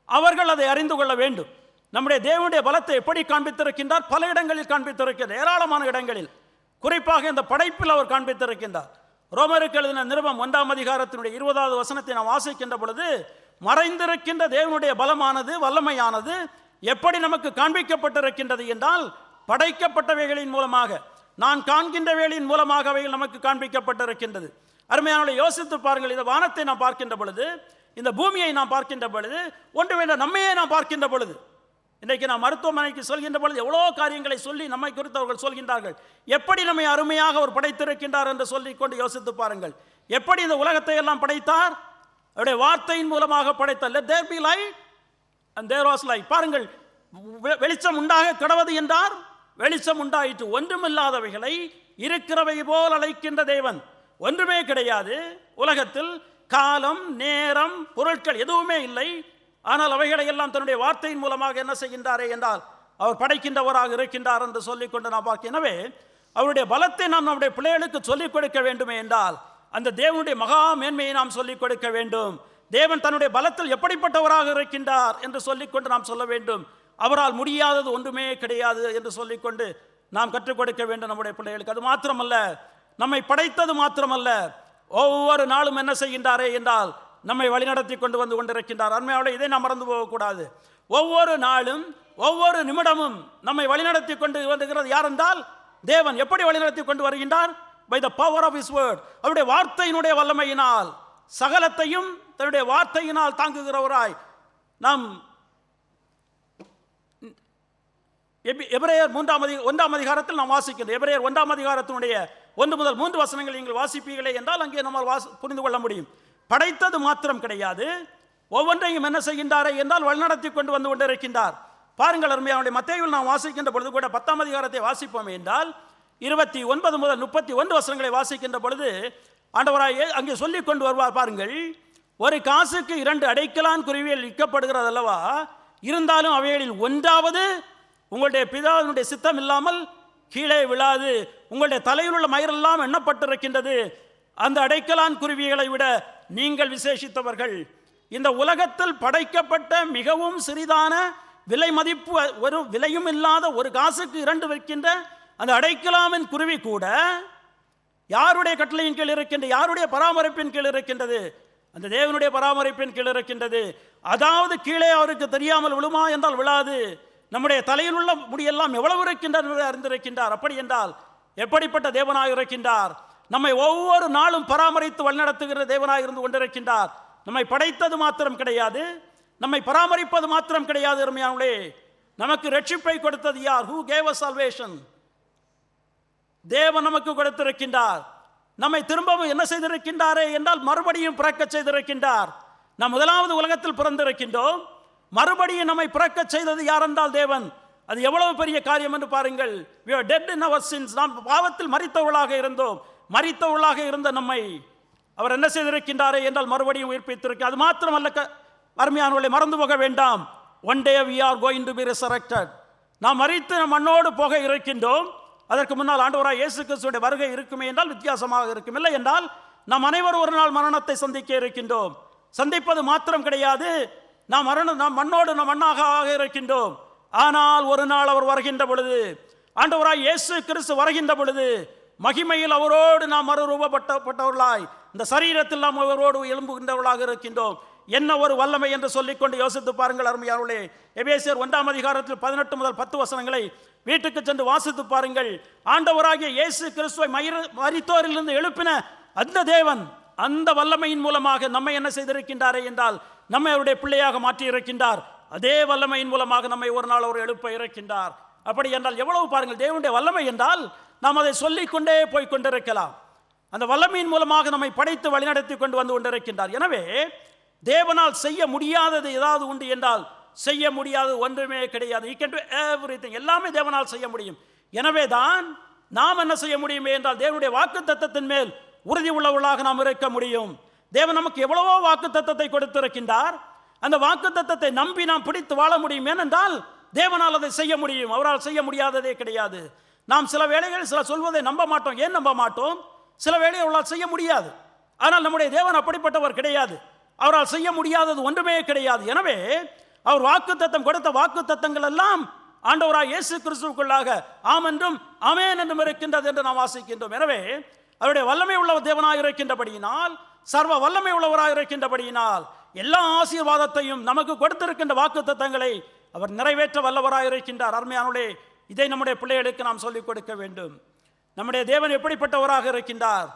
அவர்கள் அதை அறிந்து கொள்ள வேண்டும். நம்முடைய தேவனுடைய பலத்தை எப்படி காண்பித்திருக்கின்றார்? பல இடங்களில் காண்பித்திருக்கிறார், ஏராளமான இடங்களில். குறிப்பாக இந்த படைப்பில் அவர் காண்பித்திருக்கின்றார். ரோமருக்கு எழுதின நிருபம் 1ஆம் அதிகாரத்தினுடைய 20வது வசனத்தை நாம் வாசிக்கின்ற பொழுது மறைந்திருக்கின்ற தேவனுடைய பலமானது, வல்லமையானது எப்படி நமக்கு காண்பிக்கப்பட்டிருக்கின்றது என்றால் படைக்கப்பட்டவைகளின் மூலமாக, நான் காண்கின்ற வேளையின் மூலமாக அவைகள் நமக்கு காண்பிக்கப்பட்டிருக்கின்றது. அருமையானவர்களை, யோசித்து பாருங்கள். இந்த வானத்தை நாம் பார்க்கின்ற பொழுது, இந்த பூமியை நாம் பார்க்கின்ற பொழுது, ஒன்று வேண்டாம் நம்மையே நாம் பார்க்கின்ற பொழுது, இன்றைக்கு நாம் மருத்துவமனைக்கு சொல்கின்ற பொழுது எவ்வளோ காரியங்களை சொல்லி நம்மை குறித்து அவர்கள் சொல்கின்றார்கள். எப்படி நம்மை அருமையாக அவர் படைத்திருக்கின்றார் என்று சொல்லிக்கொண்டு யோசித்து பாருங்கள். எப்படி இந்த உலகத்தை எல்லாம் படைத்தார்? அவருடைய வார்த்தையின் மூலமாக படைத்தார். Let there be light and there was light. பாருங்கள், வெளிச்சம் உண்டாக கடவது என்றார், வெளிச்சம் உண்டாயிற்று. ஒன்றுமில்லாதவைகளை இருக்கிறவை போல் அழைக்கின்ற தேவன். ஒன்றுமே கிடையாது உலகத்தில், காலம், நேரம், பொருட்கள் எதுவுமே இல்லை. ஆனால் அவைகளை எல்லாம் தன்னுடைய வார்த்தையின் மூலமாக என்ன செய்கின்றாரே என்றால் அவர் படைக்கின்றவராக இருக்கின்றார் என்று சொல்லிக்கொண்டு நாம் பார்க்க. எனவே அவருடைய பலத்தை நாம் நம்முடைய பிள்ளைகளுக்கு சொல்லிக் கொடுக்க வேண்டுமே என்றால் அந்த தேவனுடைய மகா மேன்மையை நாம் சொல்லிக் கொடுக்க வேண்டும். தேவன் தன்னுடைய பலத்தில் எப்படிப்பட்டவராக இருக்கின்றார் என்று சொல்லிக்கொண்டு நாம் சொல்ல வேண்டும். அவரால் முடியாதது ஒன்றுமே கிடையாது என்று சொல்லிக்கொண்டு நாம் கற்றுக் கொடுக்க வேண்டும் நம்முடைய பிள்ளைகளுக்கு. அது மாத்திரமல்ல, நம்மை படைத்தது மாத்திரமல்ல, ஒவ்வொரு நாளும் என்ன செய்கின்றாரே என்றால் நம்மை வழிநடத்தி கொண்டு வந்து கொண்டிருக்கின்றார். அருமையாளர்களே, இதை நாம் மறந்து போகக்கூடாது. ஒவ்வொரு நாளும் ஒவ்வொரு நிமிடமும் நம்மை வழிநடத்தி கொண்டு வருகிறது யார் என்றால் தேவன். எப்படி வழிநடத்தி கொண்டு வருகின்றார்? By the power of his word. அவருடைய வார்த்தையினுடைய வல்லமையினால், சகலத்தையும் தன்னுடைய வார்த்தையினால் தாங்குகிறவராய் நாம் எபிரேயர் 1ஆம் அதிகாரத்தில் நாம் வாசிக்கின்றோம். எபிரேயர் 1ஆம் அதிகாரத்தினுடைய 1 முதல் 3 வசனங்கள் நீங்கள் வாசிப்பீர்களே என்றால் அங்கே நம்மால் புரிந்து கொள்ள முடியும். படைத்தது மாத்திரம் கிடையாது, ஒவ்வொன்றையும் என்ன செய்கின்றாரே என்றால் வழிநடத்தி கொண்டு வந்து கொண்டிருக்கின்றார். பாருங்கள் அருமையானவர்களே, மத்தேயுவில் நாம் வாசிக்கின்ற பொழுது கூட 10ஆம் அதிகாரத்தை வாசிப்போம் என்றால் 29 முதல் 31 வசனங்களை வாசிக்கின்ற பொழுது ஆண்டவராய் அங்கே சொல்லிக் கொண்டு வருவார். பாருங்கள், ஒரு காசுக்கு 2 அடைக்கலான் குருவிகள் விற்கப்படுகிறது அல்லவா, இருந்தாலும் அவைகளில் ஒன்றாவது உங்களுடைய பிதாவினுடைய சித்தம் இல்லாமல் கீழே விழாது. உங்களுடைய தலையில் உள்ள மயிரெல்லாம் எண்ணப்பட்டிருக்கின்றது. அந்த அடைக்கலான் குருவிகளை விட நீங்கள் விசேஷித்தவர்கள். இந்த உலகத்தில் படைக்கப்பட்ட மிகவும் சிறிதான விலை மதிப்பு ஒரு விலையும் இல்லாத ஒரு காசுக்கு 2 விற்கின்ற அந்த அடைக்கலாமின் குருவி கூட யாருடைய கட்டளையின் கீழ் இருக்கின்ற, யாருடைய பராமரிப்பின் கீழ் இருக்கின்றது? அந்த தேவனுடைய பராமரிப்பின் கீழ் இருக்கின்றது. அதாவது கீழே அவருக்கு தெரியாமல் விழுமா என்றால் விழாது. நம்முடைய தலையில் உள்ள முடியெல்லாம் எவ்வளவு இருக்கின்றது அறிந்திருக்கின்றார். அப்படி என்றால் எப்படிப்பட்ட தேவனாக இருக்கின்றார்? நம்மை ஒவ்வொரு நாளும் பராமரித்து வழிநடத்துகிற தேவனாக இருந்து கொண்டிருக்கின்றார். நம்மை படைத்தது மாத்திரம் கிடையாது, நம்மை பராமரிப்பது மாத்திரம் கிடையாது. அருமையானவர்களே, நமக்கு ரட்சிப்பை கொடுத்தது யார்? Who gave us salvation? தேவன் நமக்கு கொடுத்திருக்கின்றார். நம்மை திரும்பவும் என்ன செய்திருக்கின்றாரே என்றால் மறுபடியும் பிறக்க செய்திருக்கின்றார். நாம் முதலாவது உலகத்தில் பிறந்திருக்கின்றோம், மறுபடியும் நம்மை பிறக்க செய்தது யார் என்றால் தேவன். அது எவ்வளவு பெரிய காரியம் என்று பாருங்கள். We are dead in our sins. நாம் பாவத்தில் மரித்தவர்களாக இருந்தோம். மரித்தவர்களாக இருந்த நம்மை அவர் என்ன செய்திருக்கின்றாரே என்றால் மறுபடியும் உயிர்ப்பித்திருக்கிறார். அது மாத்திரமல்ல அருமையானவர்களை, மறந்து போக வேண்டாம். One day we are going to be resurrected. நாம் மரித்து நம் மண்ணோடு போக இருக்கின்றோம். அதற்கு முன்னால் ஆண்டவராய் இயேசு கிறிஸ்துவின் வருகை இருக்குமே என்றால் வித்தியாசமாக இருக்கும். இல்லை என்றால் நாம் அனைவரும் ஒரு நாள் மரணத்தை சந்திக்க இருக்கின்றோம். சந்திப்பது மாத்திரம் கிடையாது, நாம் மண்ணோடு நாம் மண்ணாக ஆக இருக்கின்றோம். ஆனால் ஒரு நாள் அவர் வருகின்ற பொழுது, ஆண்டவராய் இயேசு கிறிஸ்து வருகின்ற பொழுது மகிமையில் அவரோடு நாம் மறுரூபப்பட்டவர்களாய் இந்த சரீரத்தில் நாம் அவரோடு எழும்புகின்றவர்களாக இருக்கின்றோம். என்ன ஒரு வல்லமை என்று சொல்லிக்கொண்டு யோசித்து பாருங்கள் அருமையானவர்களே. எபேசியர் 1ஆம் அதிகாரத்தில் 18 முதல் 10 வசனங்களை வீட்டுக்கு சென்று வாசித்து பாருங்கள். ஆண்டவராகிய இயேசு கிறிஸ்துவை மரித்தோரிலிருந்து எழுப்பின அந்த தேவன் அந்த வல்லமையின் மூலமாக நம்மை என்ன செய்திருக்கின்றாரே என்றால் நம்மை அவருடைய பிள்ளையாக மாற்றி இருக்கின்றார். அதே வல்லமையின் மூலமாக நம்மை ஒரு நாள் அவர் எழுப்ப இருக்கின்றார். அப்படி என்றால் எவ்வளவு பாருங்கள், தேவனுடைய வல்லமை என்றால் நாம் அதை சொல்லிக்கொண்டே போய் கொண்டிருக்கலாம். அந்த வல்லமையின் மூலமாக நம்மை படைத்து வழிநடத்தி கொண்டு வந்து கொண்டிருக்கின்றார். எனவே தேவனால் செய்ய முடியாதது ஏதாவது உண்டு என்றால் செய்ய முடியாதது ஒன்றுமே கிடையாது. He can do everything. எல்லாமே தேவனால் செய்ய முடியும். எனவே தான் நாம் என்ன செய்ய முடியுமே என்றால் தேவனுடைய வாக்குத்தத்தத்தின் மேல் உறுதி உள்ளவர்களாக நாம் இருக்க முடியும். தேவன் நமக்கு எவ்வளவோ வாக்குத்தத்தத்தை கொடுத்திருக்கின்றார். அந்த வாக்குத்தத்தத்தை நம்பி நாம் பிடித்து வாழ முடியும். ஏனென்றால் தேவனால் அதை செய்ய முடியும். அவரால் செய்ய முடியாததே கிடையாது. நாம் சில வேளைகளில் சில சொல்வதை நம்ப மாட்டோம். ஏன் நம்ப மாட்டோம்? சில வேளைகளில் அவரால் செய்ய முடியாது. ஆனால் நம்முடைய தேவன் அப்படிப்பட்டவர் கிடையாது. அவரால் செய்ய முடியாதது ஒன்றுமே கிடையாது. எனவே அவர் வாக்குத்தத்தம் கொடுத்த வாக்குத்தத்தங்கள் எல்லாம் ஆண்டவராய் இயேசு கிறிஸ்துவுக்குள்ளாக ஆம் என்றும் ஆமென் என்றும் இருக்கின்றது என்று நாம் வாசிக்கின்றோம். எனவே அவருடைய வல்லமை உள்ள தேவனாக இருக்கின்றபடியினால், சர்வ வல்லமை உள்ளவராக இருக்கின்றபடியினால் எல்லா ஆசீர்வாதத்தையும் நமக்கு கொடுத்திருக்கின்ற வாக்குத்தத்தங்களை அவர் நிறைவேற்ற வல்லவராக இருக்கின்றார். அருமையானவர்களே, இதை நம்முடைய பிள்ளைகளுக்கு நாம் சொல்லிக் கொடுக்க வேண்டும். நம்முடைய தேவன் எப்படிப்பட்டவராக இருக்கின்றார்,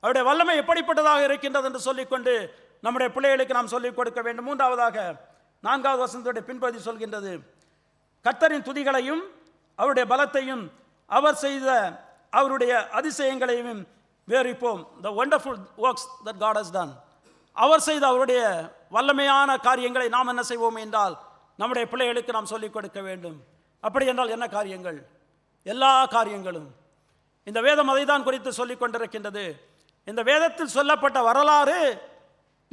அவருடைய வல்லமை எப்படிப்பட்டதாக இருக்கின்றது என்று சொல்லிக்கொண்டு நம்முடைய பிள்ளைகளுக்கு நாம் சொல்லிக் கொடுக்க வேண்டும். மூன்றாவதாக 4வது வசனத்துடைய பின்பகுதி சொல்கின்றது, கர்த்தரின் துதிகளையும் அவருடைய பலத்தையும் அவர் செய்த அவருடைய அதிசயங்களையும் விவரிப்போம். The wonderful works that God has done. அவர் செய்த அவருடைய வல்லமையான காரியங்களை நாம் என்ன செய்வோம் என்றால் நம்முடைய பிள்ளைகளுக்கு நாம் சொல்லிக் கொடுக்க வேண்டும். அப்படி என்றால் என்ன காரியங்கள்? எல்லா காரியங்களும். இந்த வேதம் அதை தான் குறித்து சொல்லிக் கொண்டிருக்கின்றது. இந்த வேதத்தில் சொல்லப்பட்ட வரலாறு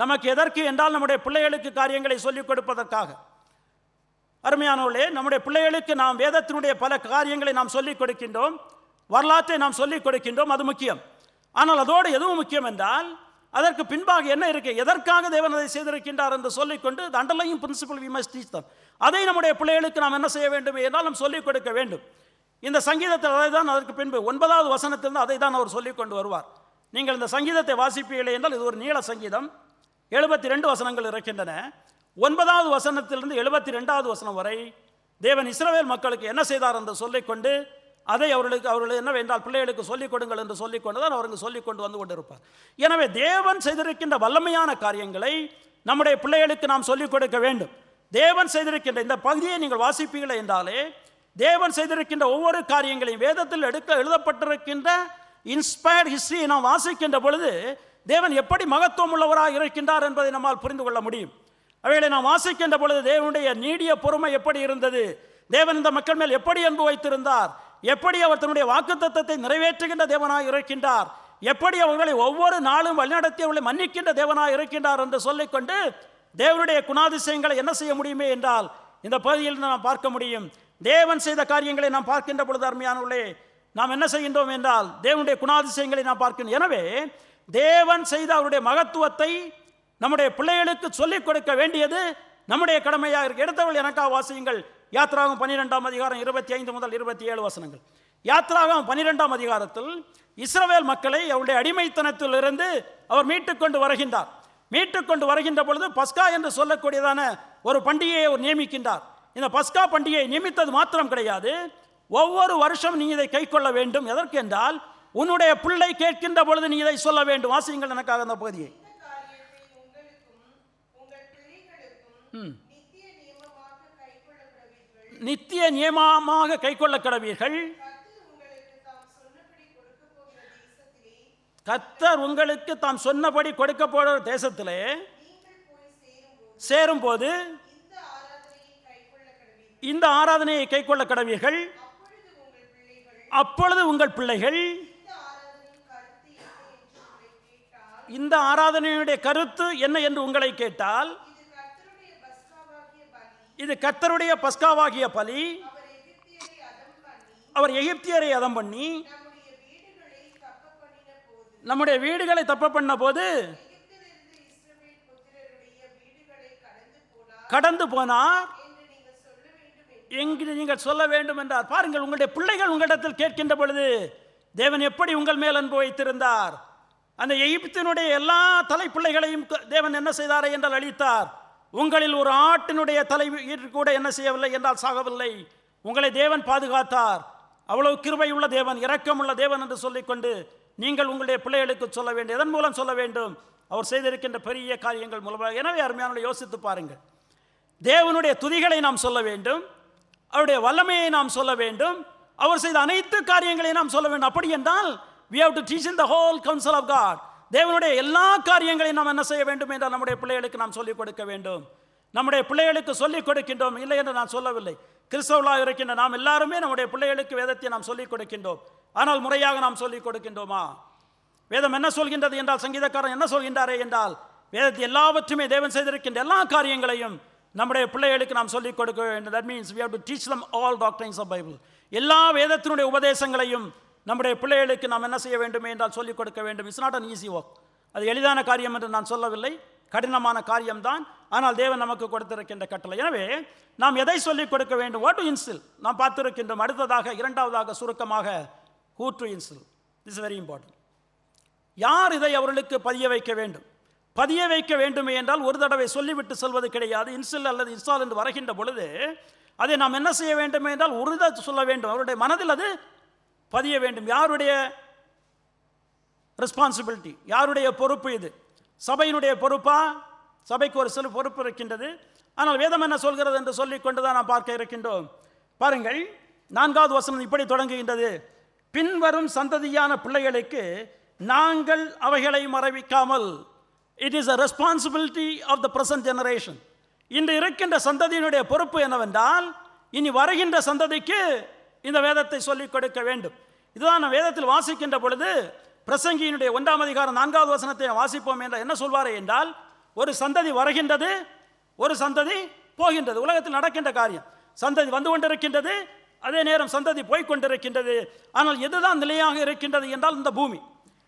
நமக்கு எதற்கு என்றால் நம்முடைய பிள்ளைகளுக்கு காரியங்களை சொல்லிக் கொடுப்பதற்காக. அருமையானவர்களே, நம்முடைய பிள்ளைகளுக்கு நாம் வேதத்தினுடைய பல காரியங்களை நாம் சொல்லிக் கொடுக்கின்றோம், வரலாற்றை நாம் சொல்லிக் கொடுக்கின்றோம், அது முக்கியம். ஆனால் அதோடு எதுவும் முக்கியம் என்றால் அதற்கு பின்பாக என்ன இருக்கு, எதற்காக தேவன் அதை செய்திருக்கின்றார் என்று சொல்லிக்கொண்டு the underlying principle we must teach them. அதை நம்முடைய பிள்ளைகளுக்கு நாம் என்ன செய்ய வேண்டும் என்றால் நாம் சொல்லிக் கொடுக்க வேண்டும். இந்த சங்கீதத்தில் அதை தான் அதற்கு பின்பு 9வது வசனத்திலிருந்து அதை தான் அவர் சொல்லிக் கொண்டு வருவார். நீங்கள் இந்த சங்கீதத்தை வாசிப்பீர்கள் என்றால் இது ஒரு நீள சங்கீதம், 72 வசனங்கள் இருக்கின்றன. 9வது வசனத்திலிருந்து 72வது வசனம் வரை தேவன் இஸ்ரவேல் மக்களுக்கு என்ன செய்தார் என்று சொல்லிக்கொண்டு அதை அவர்கள் என்னவென்றால் பிள்ளைகளுக்கு சொல்லிக் கொடுங்கள் என்று சொல்லிக்கொண்டு தான் அவருக்கு சொல்லிக் கொண்டு வந்து கொண்டிருப்பார். எனவே தேவன் செய்திருக்கின்ற வல்லமையான காரியங்களை நம்முடைய பிள்ளைகளுக்கு நாம் சொல்லிக் கொடுக்க வேண்டும். தேவன் செய்திருக்கின்ற இந்த பகுதியை நீங்கள் வாசிப்பீர்கள் என்றாலே தேவன் செய்திருக்கின்ற ஒவ்வொரு காரியங்களையும் வேதத்தில் எழுதப்பட்டிருக்கின்ற இன்ஸ்பயர்ட் ஹிஸ்டரியை நாம் வாசிக்கின்ற பொழுது தேவன் எப்படி மகத்துவம் உள்ளவராக இருக்கின்றார் என்பதை நம்மால் புரிந்து கொள்ள முடியும். அவைகளை நாம் வாசிக்கின்ற பொழுது தேவனுடைய நீடிய பொறுமை எப்படி இருந்தது, தேவன் இந்த மக்கள் மேல் எப்படி அன்பு வைத்திருந்தார், எப்படி அவர் தன்னுடைய வாக்குத்தத்தத்தை நிறைவேற்றுகின்ற தேவனாக இருக்கின்றார், எப்படி அவர்களை ஒவ்வொரு நாளும் வழிநடத்தி அவர்களை மன்னிக்கின்ற தேவனாக இருக்கின்றார் என்று சொல்லிக்கொண்டு தேவனுடைய குணாதிசயங்களை என்ன செய்ய முடியுமே என்றால் இந்த பகுதியில் நாம் பார்க்க முடியும். தேவன் செய்த காரியங்களை நாம் பார்க்கின்ற பொழுது அருமையானவர்களே நாம் என்ன செய்கின்றோம் என்றால் தேவனுடைய குணாதிசயங்களை நாம் பார்க்கின்றோம். எனவே தேவன் செய்த அவருடைய மகத்துவத்தை நம்முடைய பிள்ளைகளுக்கு சொல்லிக் கொடுக்க வேண்டியது நம்முடைய கடமையாக இருக்கு. எடுத்தவர்கள் எனக்காக வாசியுங்கள் யாத்ராகமம் 12ஆம் அதிகாரம் 25 முதல் 27 வசனங்கள். யாத்ராகமம் 12ஆம் அதிகாரத்தில் இஸ்ரவேல் மக்களை அவருடைய அடிமைத்தனத்திலிருந்து அவர் மீட்டுக்கொண்டு வருகின்றார். மீட்டுக்கொண்டு வருகின்ற பொழுது பஸ்கா என்று சொல்லக்கூடியதான ஒரு பண்டிகையை அவர் நியமிக்கின்றார். இந்த பஸ்கா பண்டிகையை நியமித்தது மாத்திரம் கிடையாது, ஒவ்வொரு வருஷம் நீ இதை கை கொள்ள வேண்டும். எதற்கு என்றால் உன்னுடைய பிள்ளை கேட்கின்ற பொழுது நீ இதை சொல்ல வேண்டும். வாசியுங்கள் எனக்காக அந்த பகுதியை. நித்திய நியமமாக கை கொள்ள கடவீர்கள். கர்த்தர் உங்களுக்கு தாம் சொன்னபடி கொடுக்க போகிற தேசத்திலே சேரும் போது இந்த ஆராதனையை கை கொள்ள கடவீர்கள். அப்பொழுது உங்கள் பிள்ளைகள் இந்த ஆராதனையுடைய கருத்து என்ன என்று உங்களை கேட்டால் இது கர்த்தருடைய பஸ்காவாகிய பலி, அவர் எகிப்தியரை அதம் பண்ணி நம்முடைய வீடுகளை தப்ப பண்ண போது கடந்து போனார் என்று நீங்கள் சொல்ல வேண்டும் என்றார். பாருங்கள், உங்களுடைய பிள்ளைகள் உங்களிடத்தில் கேட்கின்ற பொழுது தேவன் எப்படி உங்கள் மேல் அன்பு வைத்திருந்தார். அந்த எகிப்தினுடைய எல்லா தலை பிள்ளைகளையும் தேவன் என்ன செய்தார் என்றால் அழித்தார். உங்களில் ஒரு ஆட்டினுடைய தலை கூட என்ன செய்யவில்லை என்றால் சாகவில்லை. உங்களை தேவன் பாதுகாத்தார். அவ்வளவு கிருபை உள்ள தேவன், இரக்கமுள்ள தேவன் என்று சொல்லிக்கொண்டு நீங்கள் உங்களுடைய பிள்ளைகளுக்கு சொல்ல வேண்டும். எதன் மூலம் சொல்ல வேண்டும்? அவர் செய்திருக்கின்ற பெரிய காரியங்கள் மூலமாக. எனவே அருமையான யோசித்து பாருங்கள், தேவனுடைய துதிகளை நாம் சொல்ல வேண்டும், அவருடைய வல்லமையை நாம் சொல்ல வேண்டும், அவர் செய்த அனைத்து காரியங்களை நாம் சொல்ல வேண்டும். அப்படி என்றால் we have to teach in the whole counsel of God. தேவனுடைய எல்லா காரியங்களையும் நாம் என்ன செய்ய வேண்டும் என்றால் நம்முடைய பிள்ளைகளுக்கு நாம் சொல்லிக் கொடுக்க வேண்டும். நம்முடைய பிள்ளைகளுக்கு சொல்லிக் கொடுக்கின்றோம் இல்லை என்று நான் சொல்லவில்லை. கிறிஸ்தவர்களாக இருக்கின்ற நாம் எல்லாருமே நம்முடைய பிள்ளைகளுக்கு வேதத்தை நாம் சொல்லிக் கொடுக்கின்றோம். ஆனால் முறையாக நாம் சொல்லிக் கொடுக்கின்றோமா? வேதம் என்ன சொல்கின்றது என்றால், சங்கீதக்காரன் என்ன சொல்கின்றாரே என்றால், வேதத்தை எல்லாவற்றுமே தேவன் செய்திருக்கின்ற எல்லா காரியங்களையும் நம்முடைய பிள்ளைகளுக்கு நாம் சொல்லிக் கொடுக்க வேண்டும். that means we have to teach them all doctrines of Bible. எல்லா வேதத்தினுடைய உபதேசங்களையும் நம்முடைய பிள்ளைகளுக்கு நாம் என்ன செய்ய வேண்டும் என்றால் சொல்லிக் கொடுக்க வேண்டும். It's not an easy work. அது எளிதான காரியம் என்று நான் சொல்லவில்லை, கடினமான காரியம்தான். ஆனால் தேவன் நமக்கு கொடுத்திருக்கின்ற கட்டளை. எனவே நாம் எதை சொல்லிக் கொடுக்க வேண்டும்? வாட் டு இன்ஸ்டில் நாம் பார்த்திருக்கின்றோம். அடுத்ததாக இரண்டாவதாக சுருக்கமாக who to instill. this is very important. யார் இதை அவர்களுக்கு பதிய வைக்க வேண்டும்? பதிய வைக்க வேண்டுமே என்றால் ஒரு தடவை சொல்லிவிட்டு செல்வது கிடையாது. இன்ஸ்டில் அல்லது இன்ஸ்டால் என்று வருகின்ற பொழுது அதை நாம் என்ன செய்ய வேண்டும் என்றால் உறுதியாக சொல்ல வேண்டும். அவருடைய மனதில் அது பதிய வேண்டும். யாருடைய ரெஸ்பான்சிபிலிட்டி, யாருடைய பொறுப்பு இது? சபையினுடைய பொறுப்பா? சபைக்கு ஒரு சில பொறுப்பு இருக்கின்றது. ஆனால் வேதம் என்ன சொல்கிறது என்று சொல்லிக் கொண்டுதான் நாம் பார்க்க இருக்கின்றோம். பாருங்கள், 4வது வசனம் இப்படி தொடங்குகின்றது. பின்வரும் சந்ததியான பிள்ளைகளுக்கு நாங்கள் அவைகளை மறைவிக்காமல். It is a responsibility of the present generation. இன்று இருக்கின்ற சந்ததியினுடைய பொறுப்பு என்னவென்றால் இனி வருகின்ற சந்ததிக்கு இந்த வேதத்தை சொல்லிக் கொடுக்க வேண்டும். இதுதான் வேதத்தில் வாசிக்கின்ற பொழுது பிரசங்கியினுடைய 1ஆம் அதிகாரம் 4வது வசனத்தை வாசிப்போம் என்றால் என்ன சொல்வாரே என்றால், ஒரு சந்ததி வருகின்றது, ஒரு சந்ததி போகின்றது. உலகத்தில் நடக்கின்ற காரியம். சந்ததி வந்து கொண்டிருக்கின்றது, அதே நேரம் சந்ததி போய்கொண்டிருக்கின்றது. ஆனால் எதுதான் நிலையாக இருக்கின்றது என்றால் இந்த பூமி.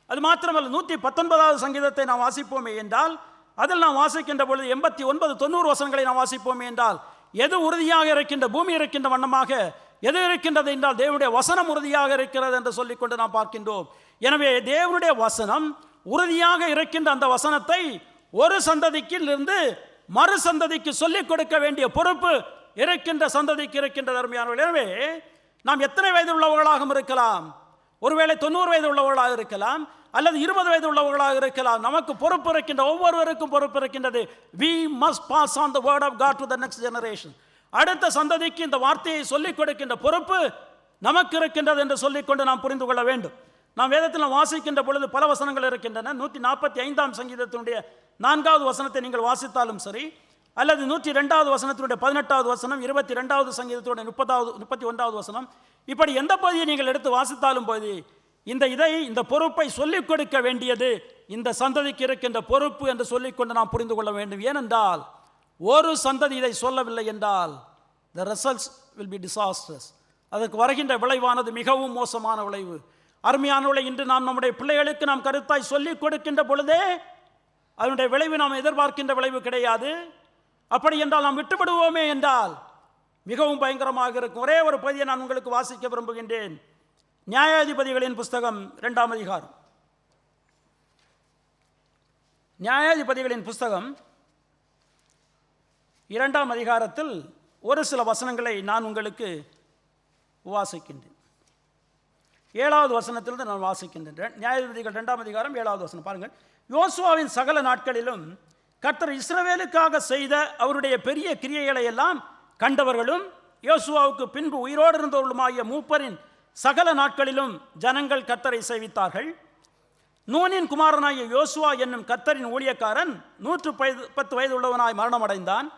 அது மாத்திரமல்ல, 119வது சங்கீதத்தை நாம் வாசிப்போமே என்றால், அதில் நாம் வாசிக்கின்ற பொழுது 89, 90 வசனங்களை நாம் வாசிப்போமே என்றால், எது உறுதியாக இருக்கின்ற, பூமி இருக்கின்ற வண்ணமாக எது இருக்கின்றது என்றால் தேவனுடைய வசனம் உறுதியாக இருக்கிறது என்று சொல்லிக்கொண்டு நாம் பார்க்கின்றோம். எனவே தேவனுடைய வசனம் உறுதியாக இருக்கின்ற அந்த வசனத்தை ஒரு சந்ததிக்கு இருந்து மறு சந்ததிக்கு சொல்லிக் கொடுக்க வேண்டிய பொறுப்பு இருக்கின்ற சந்ததிக்கு இருக்கின்ற அருமையானவர்கள். எனவே நாம் எத்தனை வயது உள்ளவர்களாகவும் இருக்கலாம், ஒருவேளை 90 வயது உள்ளவர்களாக இருக்கலாம், அல்லது 20 வயது உள்ளவர்களாக இருக்கலாம். நமக்கு பொறுப்பு இருக்கின்ற, ஒவ்வொருவருக்கும் பொறுப்பு இருக்கின்றது. We must pass on the word of God to the next generation. அடுத்த சந்ததிக்கு இந்த வார்த்தையை சொல்லிக் கொடுக்கின்ற பொறுப்பு நமக்கு இருக்கின்றது என்று சொல்லிக்கொண்டு நாம் புரிந்து கொள்ள வேண்டும். நாம் வேதத்தில் வாசிக்கின்ற பொழுது பல வசனங்கள் இருக்கின்றன. 145ஆம் சங்கீதத்தினுடைய 4வது வசனத்தை நீங்கள் வாசித்தாலும் சரி, அல்லது 102வது வசனத்தினுடைய 18வது வசனம், 22வது சங்கீதத்தினுடைய 31வது வசனம், இப்படி எந்த பகுதியை நீங்கள் எடுத்து வாசித்தாலும் போது இந்த பொறுப்பை சொல்லிக் கொடுக்க வேண்டியது இந்த சந்ததிக்கு இருக்கின்ற பொறுப்பு என்று சொல்லிக்கொண்டு நாம் புரிந்து கொள்ள வேண்டும். ஏனென்றால் ஒரு சந்ததி இதை சொல்லவில்லை என்றால் the results will be disastrous. அதற்கு வருகின்ற விளைவானது மிகவும் மோசமான விளைவு. அருமையானவர்களை, இன்று நாம் நம்முடைய பிள்ளைகளுக்கு நாம் கருத்தாய் சொல்லிக் கொடுக்கின்ற பொழுதே அதனுடைய விளைவு நாம் எதிர்பார்க்கின்ற விளைவு கிடையாது. அப்படி என்றால் நாம் விட்டுவிடுவோமே என்றால் மிகவும் பயங்கரமாக இருக்கும். ஒரே ஒரு பகுதியை நான் உங்களுக்கு வாசிக்க விரும்புகின்றேன். நியாயாதிபதிகளின் புஸ்தகம் 2ஆம் அதிகாரம். நியாயாதிபதிகளின் புஸ்தகம் 2ஆம் அதிகாரத்தில் ஒரு சில வசனங்களை நான் உங்களுக்கு வாசிக்கின்றேன். 7வது வசனத்திலிருந்து நான் வாசிக்கின்றேன். நியாயாதிபதிகள் 2ஆம் அதிகாரம் 7வது வசனம் பாருங்கள். யோசுவாவின் சகல நாட்களிலும் கர்த்தர் இஸ்ரவேலுக்காக செய்த அவருடைய பெரிய கிரியைகளை எல்லாம் கண்டவர்களும் யோசுவாவுக்கு பின்பு உயிரோடு இருந்தவர்களுமாகிய மூப்பரின் சகல நாட்களிலும் ஜனங்கள் கர்த்தரை சேவித்தார்கள். நூனின் குமாரனாகிய யோசுவா என்னும் கர்த்தரின் ஊழியக்காரன் 110 வயது உள்ளவனாய் மரணமடைந்தான்.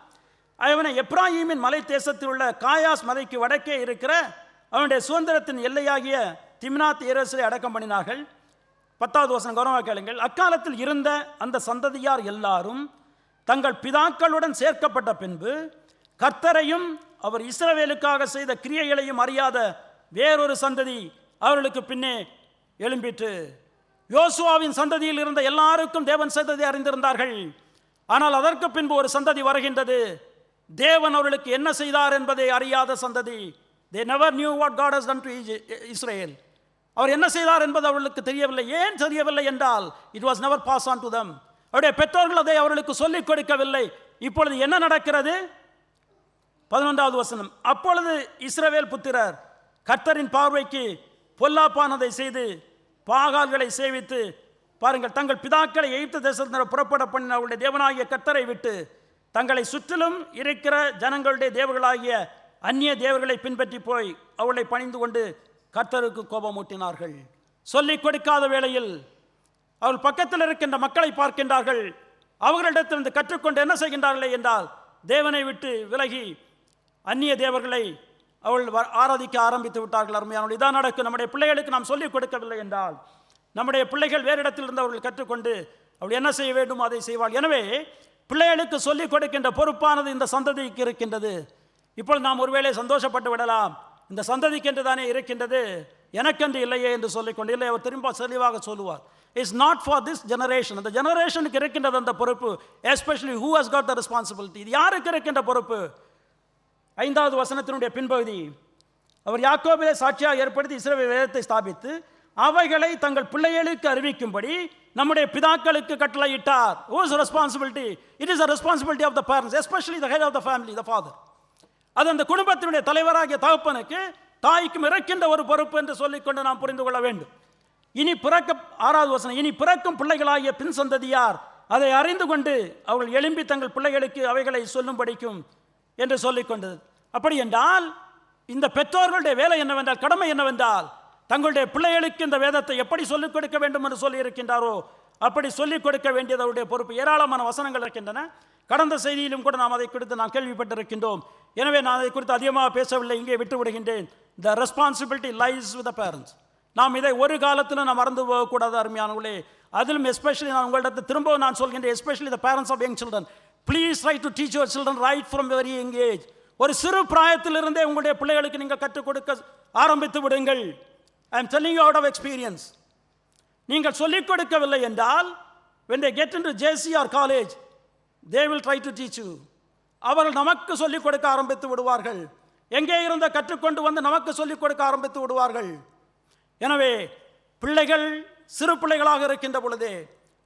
அவனை எப்ராஹீமின் மலை தேசத்தில் உள்ள காயாஸ் மலைக்கு வடக்கே இருக்கிற அவனுடைய சுதந்திரத்தின் எல்லையாகிய திம்னாத் ஏரேசிலே அடக்கம் பண்ணினார்கள். 10வது வசனம் கவனமாக கேளுங்கள். அக்காலத்தில் இருந்த அந்த சந்ததியார் எல்லாரும் தங்கள் பிதாக்களுடன் சேர்க்கப்பட்ட பின்பு கர்த்தரையும் அவர் இஸ்ரவேலுக்காக செய்த கிரியைகளையும் அறியாத வேறொரு சந்ததி அவர்களுக்கு பின்னே எழும்பிற்று. யோசுவாவின் சந்ததியில் இருந்த எல்லாருக்கும் தேவன் சந்ததி அறிந்திருந்தார்கள். ஆனால் அதற்கு பின்பு ஒரு சந்ததி வருகின்றது, தேவன் அவர்களுக்கு என்ன செய்தார் என்பதை அறியாத சந்ததி. They never knew what God has done to Israel. அவர் என்ன செய்தார் என்பது அவர்களுக்கு தெரியவில்லை. ஏன் தெரியவில்லை என்றால் it was never passed on to them. அவருடைய பெற்றோர்கள் அதை அவர்களுக்கு சொல்லிக் கொடுக்கவில்லை. இப்பொழுது என்ன நடக்கிறது? 11வது வசனம். அப்பொழுது இஸ்ரவேல் புத்திரர் கர்த்தரின் பார்வைக்கு பொல்லாப்பானதை செய்து பாகால்களை சேவித்து, பாருங்கள், தங்கள் பிதாக்களை எகிப்து தேசத்தினர் புறப்பட பண்ணின அவருடைய தேவனாகிய கர்த்தரை விட்டு தங்களை சுற்றிலும் இருக்கிற ஜனங்களுடைய தேவர்களாகிய அந்நிய தேவர்களை பின்பற்றி போய் அவளை பணிந்து கொண்டு கர்த்தருக்கு கோபமூட்டினார்கள். சொல்லிக் கொடுக்காத வேளையில் அவள் பக்கத்தில் இருக்கின்ற மக்களை பார்க்கின்றார்கள். அவர்களிடத்திலிருந்து கற்றுக்கொண்டு என்ன செய்கின்றார்களே என்றால் தேவனை விட்டு விலகி அந்நிய தேவர்களை அவள் ஆராதிக்க ஆரம்பித்து விட்டார்கள். அருமையானவர்கள், இதான் நடக்கும். நம்முடைய பிள்ளைகளுக்கு நாம் சொல்லிக் கொடுக்கவில்லை என்றால் நம்முடைய பிள்ளைகள் வேறு இடத்தில் இருந்து அவர்கள் கற்றுக்கொண்டு அவள் என்ன செய்ய வேண்டுமோ அதை செய்வாள். எனவே பிள்ளைகளுக்கு சொல்லிக் கொடுக்கின்ற பொறுப்பானது இந்த சந்ததிக்கு இருக்கின்றது. இப்பொழுது நாம் ஒருவேளை சந்தோஷப்பட்டு விடலாம், இந்த சந்ததிக்கு என்று தானே இருக்கின்றது, எனக்கென்று இல்லையே என்று சொல்லிக்கொண்டு, இல்லை, அவர் திரும்ப தெளிவாக சொல்லுவார், it's not for this generation. அந்த ஜெனரேஷனுக்கு இருக்கின்றது அந்த பொறுப்பு. Especially who has got the responsibility. இது யாருக்கு இருக்கின்ற பொறுப்பு? 5வது வசனத்தினுடைய பின்பகுதி, அவர் யாக்கோபிலே சாட்சியாக ஏற்படுத்தி இஸ்ரவேல் வேதத்தை ஸ்தாபித்து அவைகளை தங்கள் பிள்ளைகளுக்கு அறிவிக்கும்படி நம்முடைய பிதாக்களுக்கு கட்டளையிட்டார். Whose responsibility? It is a responsibility of the parents, especially the head of the family, the father. அது அந்த குடும்பத்தினுடைய தலைவராகிய தகப்பனுக்கு தாய்க்கும் இருக்கின்ற ஒரு பொறுப்பு என்று சொல்லிக்கொண்டு நாம் புரிந்து கொள்ள வேண்டும். இனி 6வது வசனம், இனி பிறக்கும் பிள்ளைகளாகிய பின் சந்ததியார் அதை அறிந்து கொண்டு அவர்கள் எழும்பி தங்கள் பிள்ளைகளுக்கு அவைகளை சொல்லும்படிக்கும் என்று சொல்லிக்கொண்டது. அப்படி என்றால் இந்த பெற்றோர்களுடைய வேலை என்னவென்றால், கடமை என்னவென்றால், தங்களுடைய பிள்ளைகளுக்கு இந்த வேதத்தை எப்படி சொல்லிக் கொடுக்க வேண்டும் என்று சொல்லி இருக்கின்றாரோ அப்படி சொல்லிக் கொடுக்க வேண்டியது அவருடைய பொறுப்பு. ஏராளமான வசனங்கள் இருக்கின்றன. கடந்த செய்தியிலும் கூட நாம் அதை குறித்து நாம் கேள்விப்பட்டிருக்கின்றோம். எனவே நான் அதை குறித்து அதிகமாக பேசவில்லை, இங்கே விட்டு விடுகின்றேன். The responsibility lies with the parents. நாம் இதை ஒரு காலத்தில் நாம் மறந்து போகக்கூடாது அருமையானவர்களே. அதிலும் எஸ்பெஷலி நான் உங்களிடத்தை திரும்பவும் நான் சொல்கின்றேன், especially the parents of young children, please try to teach your children right from very young age. ஒரு சிறு பிராயத்திலிருந்தே உங்களுடைய பிள்ளைகளுக்கு நீங்கள் கற்றுக் கொடுக்க ஆரம்பித்து விடுங்கள். I am telling you out of experience. நீங்கள் சொல்லிக் கொடுக்கவில்லை என்றால் when they get into JC or college they will try to teach you. அவர்கள் நமக்கு சொல்லிக் கொடுக்க ஆரம்பித்து விடுவார்கள். எங்கே இருந்த கற்றுக்கொண்டு வந்து நமக்கு சொல்லிக் கொடுக்க ஆரம்பித்து விடுவார்கள். எனவே பிள்ளைகள் சிறு பிள்ளைகளாக இருக்கின்ற பொழுதே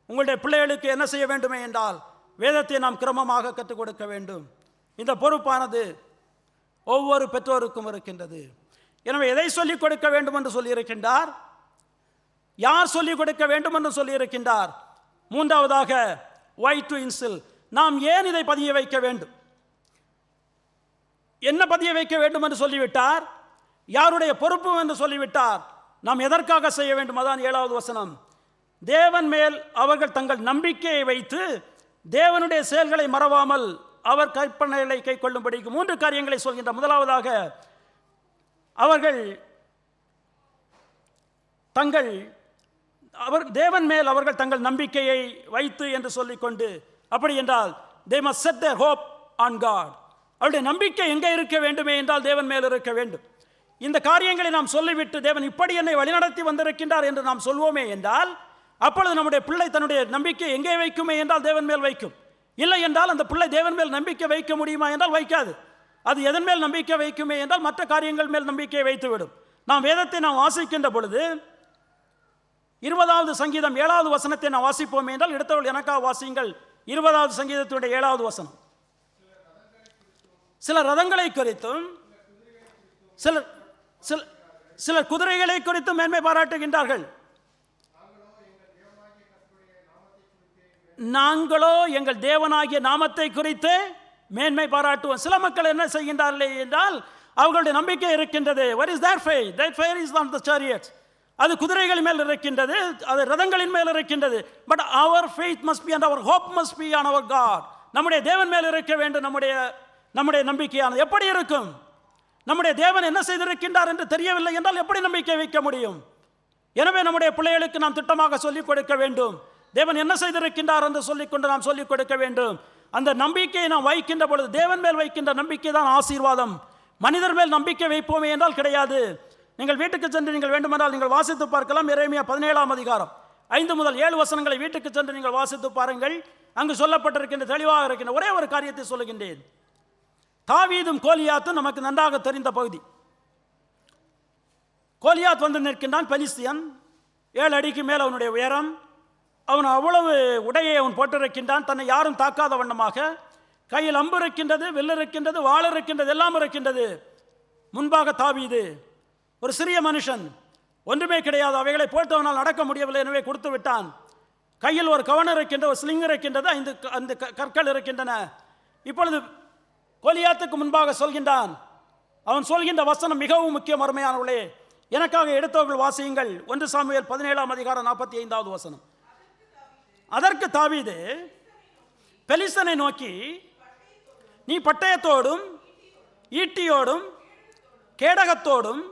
உங்களுடைய பிள்ளைகளுக்கு என்ன செய்ய வேண்டுமே என்றால் வேதத்தை நாம் கிரமமாக கற்றுக் கொடுக்க வேண்டும். இந்த பொறுப்பானது ஒவ்வொரு பெற்றோருக்கும் இருக்கின்றது. எனவே எதை சொல்லிக் கொடுக்க வேண்டும் என்று சொல்லியிருக்கின்றார், யார் சொல்லிக் கொடுக்க வேண்டும் என்று சொல்லியிருக்கின்றார். மூன்றாவதாக why to instill, நாம் ஏன் இதை பதிய வைக்க வேண்டும், என்ன பதிய வைக்க வேண்டும் என்று சொல்லிவிட்டார், யாருடைய பொறுப்பு என்று சொல்லிவிட்டார், நாம் எதற்காக செய்ய வேண்டும். அதான் 7வது வசனம். தேவன் மேல் அவர்கள் தங்கள் நம்பிக்கையை வைத்து தேவனுடைய செயல்களை மறவாமல் அவர் கற்பனைகளை கை கொள்ளும்படிக்கு 3 காரியங்களை சொல்கின்ற. முதலாவதாக அவர்கள் தேவன் மேல் அவர்கள் தங்கள் நம்பிக்கையை வைத்து என்று சொல்லிக்கொண்டு, அப்படி என்றால் they must set their hope on God. அவருடைய நம்பிக்கை எங்கே இருக்க வேண்டுமே என்றால் தேவன் மேல் இருக்க வேண்டும். இந்த காரியங்களை நாம் சொல்லிவிட்டு தேவன் இப்படி என்னை வழிநடத்தி வந்திருக்கின்றார் என்று நாம் சொல்வோமே என்றால் அப்பொழுது நம்முடைய பிள்ளை தன்னுடைய நம்பிக்கை எங்கே வைக்குமே என்றால் தேவன் மேல் வைக்கும். இல்லை என்றால் அந்த பிள்ளை தேவன் மேல் நம்பிக்கை வைக்க முடியுமா என்றால் வைக்காது. அது எதன் மேல் நம்பிக்கை வைக்குமே என்றால் மற்ற காரியங்கள் மேல் நம்பிக்கையை வைத்துவிடும். நாம் வேதத்தை நாம் வாசிக்கின்ற பொழுது 20வது சங்கீதம் 7வது வசனத்தை நாம் வாசிப்போமே என்றால் எடுத்தவர்கள் எனக்காக வாசியுங்கள். 20வது சங்கீதத்துடைய 7வது வசனம். சில ரதங்களை குறித்தும் சிலர் குதிரைகளை குறித்தும் மேன்மை பாராட்டுகின்றார்கள். நாங்களோ எங்கள் தேவனாகிய நாமத்தை குறித்து மேன்மை பாராட்டுவோம். சில மக்கள் என்ன செய்கின்றார்கள் என்றால் அவர்களுடைய நம்பிக்கை இருக்கின்றது. what is their faith? Their faith is on the chariots. அது குதிரைகள் மேல் இருக்கின்றது, அது ரதங்களின் மேல் இருக்கின்றது. But our faith must be and our hope must be on our God. நம்முடைய தேவன் மேல் இருக்க வேண்டும். நம்முடைய நம்பிக்கையானது எப்படி இருக்கும்? நம்முடைய தேவன் என்ன செய்திருக்கின்றார் என்று தெரியவில்லை என்றால் எப்படி நம்பிக்கை வைக்க முடியும்? எனவே நம்முடைய பிள்ளைகளுக்கு நாம் திட்டமாக சொல்லிக் கொடுக்க வேண்டும். தேவன் என்ன செய்திருக்கின்றார் என்று சொல்லிக்கொண்டு நாம் சொல்லிக் கொடுக்க வேண்டும். அந்த நம்பிக்கையை நாம் வைக்கின்ற பொழுது தேவன் மேல் வைக்கின்ற நம்பிக்கை தான் ஆசீர்வாதம். மனிதர் மேல் நம்பிக்கை வைப்போமே என்றால் கிடையாது. நீங்கள் வீட்டுக்கு சென்று நீங்கள் வேண்டுமென்றால் நீங்கள் வாசித்து பார்க்கலாம். எரேமியா 17ஆம் அதிகாரம் 5 முதல் 7 வசனங்களை வீட்டுக்கு சென்று நீங்கள் வாசித்து பாருங்கள். அங்கு சொல்லப்பட்டிருக்கின்ற தெளிவாக இருக்கின்ற ஒரே ஒரு காரியத்தை சொல்லுகின்றேன். தாவீதும் கோலியாத்தும் நமக்கு நன்றாக தெரிந்த பகுதி. கோலியாத் வந்து நிற்கின்றான், பெலிஸ்தியன், 7 அடிக்கு மேல் அவனுடைய உயரம். அவன் அவ்வளவு உடையை அவன் போட்டிருக்கின்றான், தன்னை யாரும் தாக்காத வண்ணமாக. கையில் அம்பு இருக்கின்றது, வில் இருக்கின்றது, வாள் இருக்கின்றது, எல்லாம் இருக்கின்றது. முன்பாக தாவீது ஒரு சிறிய மனுஷன், ஒன்றுமே கிடையாது. அவைகளை போட்டவனால் நடக்க முடியவில்லை, எனவே கொடுத்து விட்டான். கையில் ஒரு கவனம் இருக்கின்ற, ஒரு ஸ்லிங் இருக்கின்றது, 5 கற்கள் இருக்கின்றன. இப்பொழுது கோலியாத்துக்கு முன்பாக சொல்கின்றான். அவன் சொல்கின்ற வசனம் மிகவும் முக்கியம். அருமையானவர்களே, எனக்காக எடுத்தவர்கள் வாசியுங்கள். 1 சாமுவேல் 17ஆம் அதிகாரம் 45வது வசனம். அதற்கு தாவீது பெலிஸ்தனை நோக்கி, நீ பட்டயத்தோடும் ஈட்டியோடும் கேடகத்தோடும்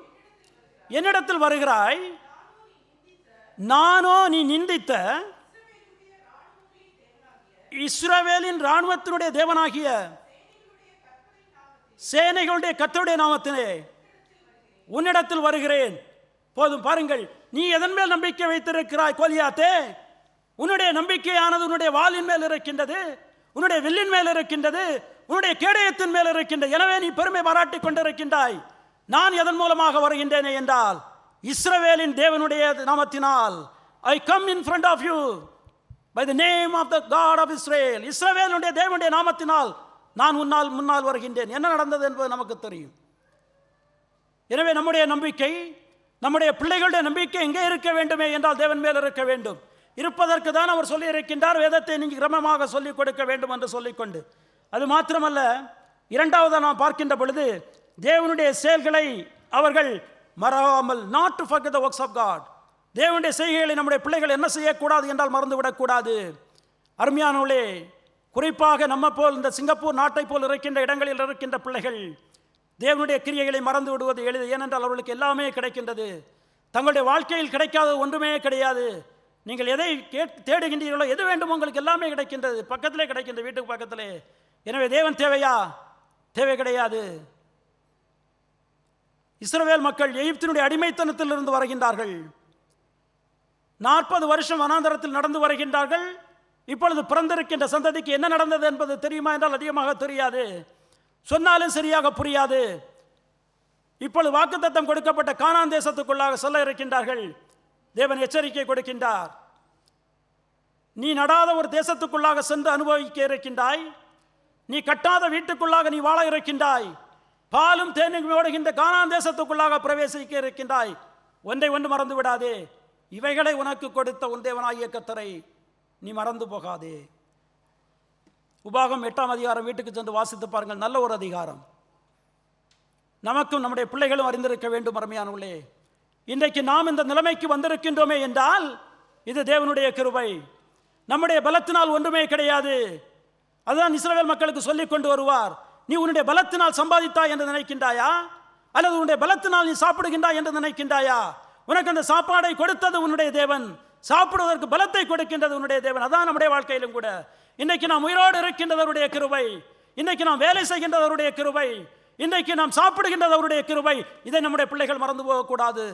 என்னிடத்தில் வருகிறாய், நானோ நீ நிந்தித்த இஸ்ரவேலின் இராணுவத்தினுடைய தேவனாகிய சேனைகளுடைய கர்த்தருடைய நாமத்திலே உன்னிடத்தில் வருகிறேன். போதும், பாருங்கள், நீ எதன் மேல் நம்பிக்கை வைத்திருக்கிறாய் கோலியாத்தே? உன்னுடைய நம்பிக்கையானது உன்னுடைய வாளின் மேல் இருக்கின்றது, உன்னுடைய வில்லின் மேல் இருக்கின்றது, உன்னுடைய கேடயத்தின் மேல் இருக்கின்றது. எனவே நீ பெருமை பாராட்டி கொண்டிருக்கின்றாய். நான் எதன் மூலமாக வருகின்றேனே என்றால் இஸ்ரவேலின் தேவனுடைய நாமத்தினால். I come in front of you by the name of the God of Israel. இஸ்ரவேலுடைய தேவனுடைய நாமத்தினால் நான் முன்னால் வருகின்றேன். என்ன நடந்தது என்பது நமக்கு தெரியும். எனவே நம்முடைய நம்பிக்கை, நம்முடைய பிள்ளைகளுடைய நம்பிக்கை எங்கே இருக்க வேண்டுமே என்றால் தேவன் மேல் இருக்க வேண்டும். இருப்பதற்கு தான் அவர் சொல்லி இருக்கின்றார், வேதத்தை நீங்கள் கிரமமாக சொல்லிக் கொடுக்க வேண்டும் என்று சொல்லிக்கொண்டு. அது மாத்திரமல்ல, இரண்டாவது நாம் பார்க்கின்ற பொழுது தேவனுடைய செயல்களை அவர்கள் மறவாமல், not to forget the works of God. தேவனுடைய செய்கைகளை நம்முடைய பிள்ளைகள் என்ன செய்யக்கூடாது என்றால் மறந்துவிடக்கூடாது. அருமையானவர்களே, குறிப்பாக நம்ம போல் இந்த சிங்கப்பூர் நாட்டை போல் இருக்கின்ற இடங்களில் இருக்கின்ற பிள்ளைகள் தேவனுடைய கிரியைகளை மறந்து விடுவது எளிது. ஏனென்றால் அவர்களுக்கு எல்லாமே கிடைக்கின்றது. தங்களுடைய வாழ்க்கையில் கிடைக்காத ஒன்றுமே கிடையாது. நீங்கள் எதை தேடுகின்றீர்களோ, எது வேண்டுமோ உங்களுக்கு எல்லாமே கிடைக்கின்றது, பக்கத்திலே கிடைக்கின்றது, வீட்டுக்கு பக்கத்திலே. எனவே தேவன் தேவையா? தேவை கிடையாது. இஸ்ரவேல் மக்கள் எகிப்தினுடைய அடிமைத்தனத்தில் இருந்து வருகின்றார்கள். 40 வருஷம் வனாந்தரத்தில் நடந்து வருகின்றார்கள். இப்பொழுது பிறந்திருக்கின்ற சந்ததிக்கு என்ன நடந்தது என்பது தெரியுமா என்றால் அதிகமாக தெரியாது. சொன்னாலும் சரியாக புரியாது. இப்பொழுது வாக்குத்தத்தம் கொடுக்கப்பட்ட கானான் தேசத்துக்குள்ளாக செல்ல இருக்கின்றார்கள். தேவன் எச்சரிக்கை கொடுக்கின்றார். நீ நடாத ஒரு தேசத்துக்குள்ளாக சென்று அனுபவிக்க இருக்கின்றாய். நீ கட்டாத வீட்டுக்குள்ளாக நீ வாழ இருக்கின்றாய். பாலும் தேனும் ஓடுகின்ற கானான் தேசத்துக்குள்ளாக பிரவேசிக்க இருக்கின்றாய். ஒன்றை ஒன்று மறந்து விடாதே. இவைகளை உனக்கு கொடுத்த உன் தேவனாகிய கர்த்தரை நீ மறந்து போகாதே. உபாகம் 8ஆம் அதிகாரம் வீட்டுக்கு சென்று வாசித்து பாருங்கள். நல்ல ஒரு அதிகாரம். நமக்கும் நம்முடைய பிள்ளைகளும் அறிந்திருக்க வேண்டும். அருமையானவர்களே, இன்றைக்கு நாம் இந்த நிலைமைக்கு வந்திருக்கின்றோமே என்றால் இது தேவனுடைய கிருபை. நம்முடைய பலத்தினால் ஒன்றுமே கிடையாது. அதுதான் இஸ்ரவேல் மக்களுக்கு சொல்லிக் கொண்டு வருவார். நீ உன்னுடைய பலத்தினால் சம்பாதித்தாய் என்று நினைக்கின்றாயா? அல்லது உன்னுடைய பலத்தினால் நீ சாப்பிடுகின்றாய் என்று நினைக்கின்றாயா? உனக்கு அந்த சாப்பாடை கொடுத்தது உன்னுடைய தேவன். சாப்பிடுவதற்கு பலத்தை கொடுக்கின்றது உன்னுடைய தேவன். அதான் நம்முடைய வாழ்க்கையிலும் கூட. இன்றைக்கு நாம் உயிரோடு இருக்கின்றவருடைய கிருபை. இன்றைக்கு நாம் வேலை செய்கின்றவருடைய கிருபை. இன்றைக்கு நாம் சாப்பிடுகின்றவருடைய கிருபை. இதை நம்முடைய பிள்ளைகள் மறந்து போகக்கூடாது.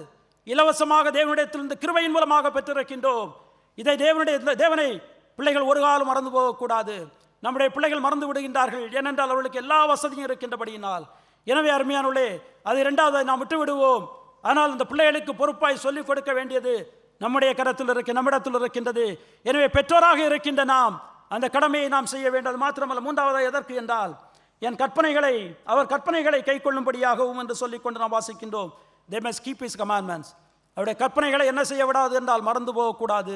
இலவசமாக தேவனுடைய கிருபையின் மூலமாக பெற்றிருக்கின்றோம். இதை தேவனை பிள்ளைகள் ஒரு காலம் மறந்து போகக்கூடாது. நம்முடைய பிள்ளைகள் மறந்து விடுகின்றார்கள். ஏனென்றால் அவர்களுக்கு எல்லா வசதியும் இருக்கின்றபடியினால். எனவே அருமையானவர்களே, அது இரண்டாவதை நாம் விட்டு விடுவோம். ஆனால் இந்த பிள்ளைகளுக்கு பொறுப்பாய் சொல்லிக் கொடுக்க வேண்டியது நம்முடைய நம்மிடத்தில் இருக்கின்றது. எனவே பெற்றோராக இருக்கின்ற நாம் அந்த கடமையை நாம் செய்ய வேண்டியது மாத்திரமல்ல. மூன்றாவதாக எதற்கு என்றால், அவர் கற்பனைகளை கை கொள்ளும்படியாகவும் என்று சொல்லிக்கொண்டு நாம் வாசிக்கின்றோம். they must keep his commandments. அவருடைய கற்பனைகளை என்ன செய்ய விடாது என்றால் மறந்து போகக்கூடாது.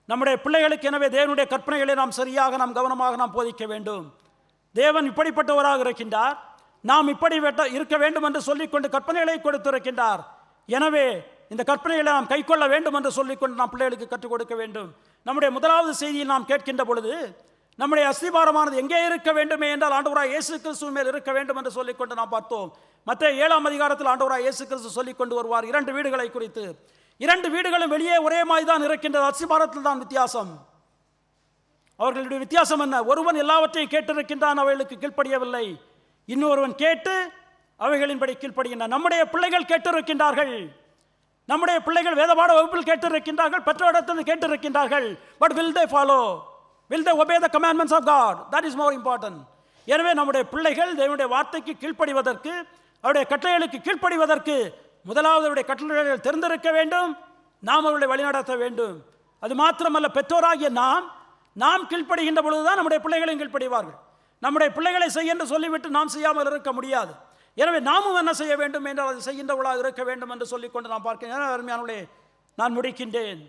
நம்முடைய பிள்ளைகளுக்கு எனவே தேவனுடைய கற்பனைகளை நாம் சரியாக கவனமாக நாம் போதிக்க வேண்டும். தேவன் இப்படிப்பட்டவராக இருக்கின்றார், நாம் இப்படி இருக்க வேண்டும் என்று சொல்லிக்கொண்டு கற்பனைகளை கொடுத்திருக்கின்றார். எனவே இந்த கற்பனைகளை நாம் கை கொள்ள வேண்டும் என்று சொல்லிக்கொண்டு நாம் பிள்ளைகளுக்கு கற்றுக் கொடுக்க வேண்டும். நம்முடைய முதலாவது செய்தியில் நாம் கேட்கின்ற பொழுது, நம்முடைய அஸ்திபாரமானது எங்கே இருக்க வேண்டுமே என்றால் ஆண்டவராய் இயேசு கிறிஸ்து மேல் இருக்க வேண்டும் என்று சொல்லிக்கொண்டு நாம் பார்த்தோம். மத்தேயு 7ஆம் அதிகாரத்தில் ஆண்டவராய் இயேசு கிறிஸ்து சொல்லிக் கொண்டு வருவார் 2 வீடுகளை குறித்து. 2 வீடுகளும் வெளியே ஒரே மாதிரி தான் இருக்கின்றது. அஸ்திபாரத்தில் தான் வித்தியாசம். அவர்களுடைய வித்தியாசம் என்ன? ஒருவன் எல்லாவற்றையும் கேட்டிருக்கின்றான், அவைகளுக்கு கீழ்ப்படியவில்லை. இன்னொருவன் கேட்டு அவைகளின்படி கீழ்ப்படுகின்றான். நம்முடைய பிள்ளைகள் கேட்டிருக்கின்றார்கள். நம்முடைய பிள்ளைகள் வேதபாட வகுப்பில் கேட்டிருக்கின்றார்கள், பெற்றோரிடத்தில் கேட்டிருக்கின்றார்கள். But will they follow? Will they obey the commandments of God? That is more important. எனவே நம்முடைய பிள்ளைகள் தேவனுடைய வார்த்தைக்கு கீழ்ப்படிவதற்கு, அவருடைய கட்டளைகளுக்கு கீழ்ப்படிவதற்கு முதலாவது அவருடைய கட்டளைகள் தெரிந்திருக்க வேண்டும். நாம் அவர்களை வழிநடத்த வேண்டும். அது மாத்திரமல்ல, பெற்றோராகிய நாம் கீழ்ப்படுகின்ற பொழுதுதான் நம்முடைய பிள்ளைகளையும் கீழ்ப்படிவார்கள். நம்முடைய பிள்ளைகளை செய்ய என்று சொல்லிவிட்டு நாம் செய்யாமல் இருக்க முடியாது. எனவே நாமும் என்ன செய்ய வேண்டும் என்றால் அது செய்கின்றவர்களாக இருக்க வேண்டும் என்று சொல்லிக்கொண்டு நாம் பார்க்கிறேன். அருமையானவர்களே, நான் முடிக்கின்றேன்.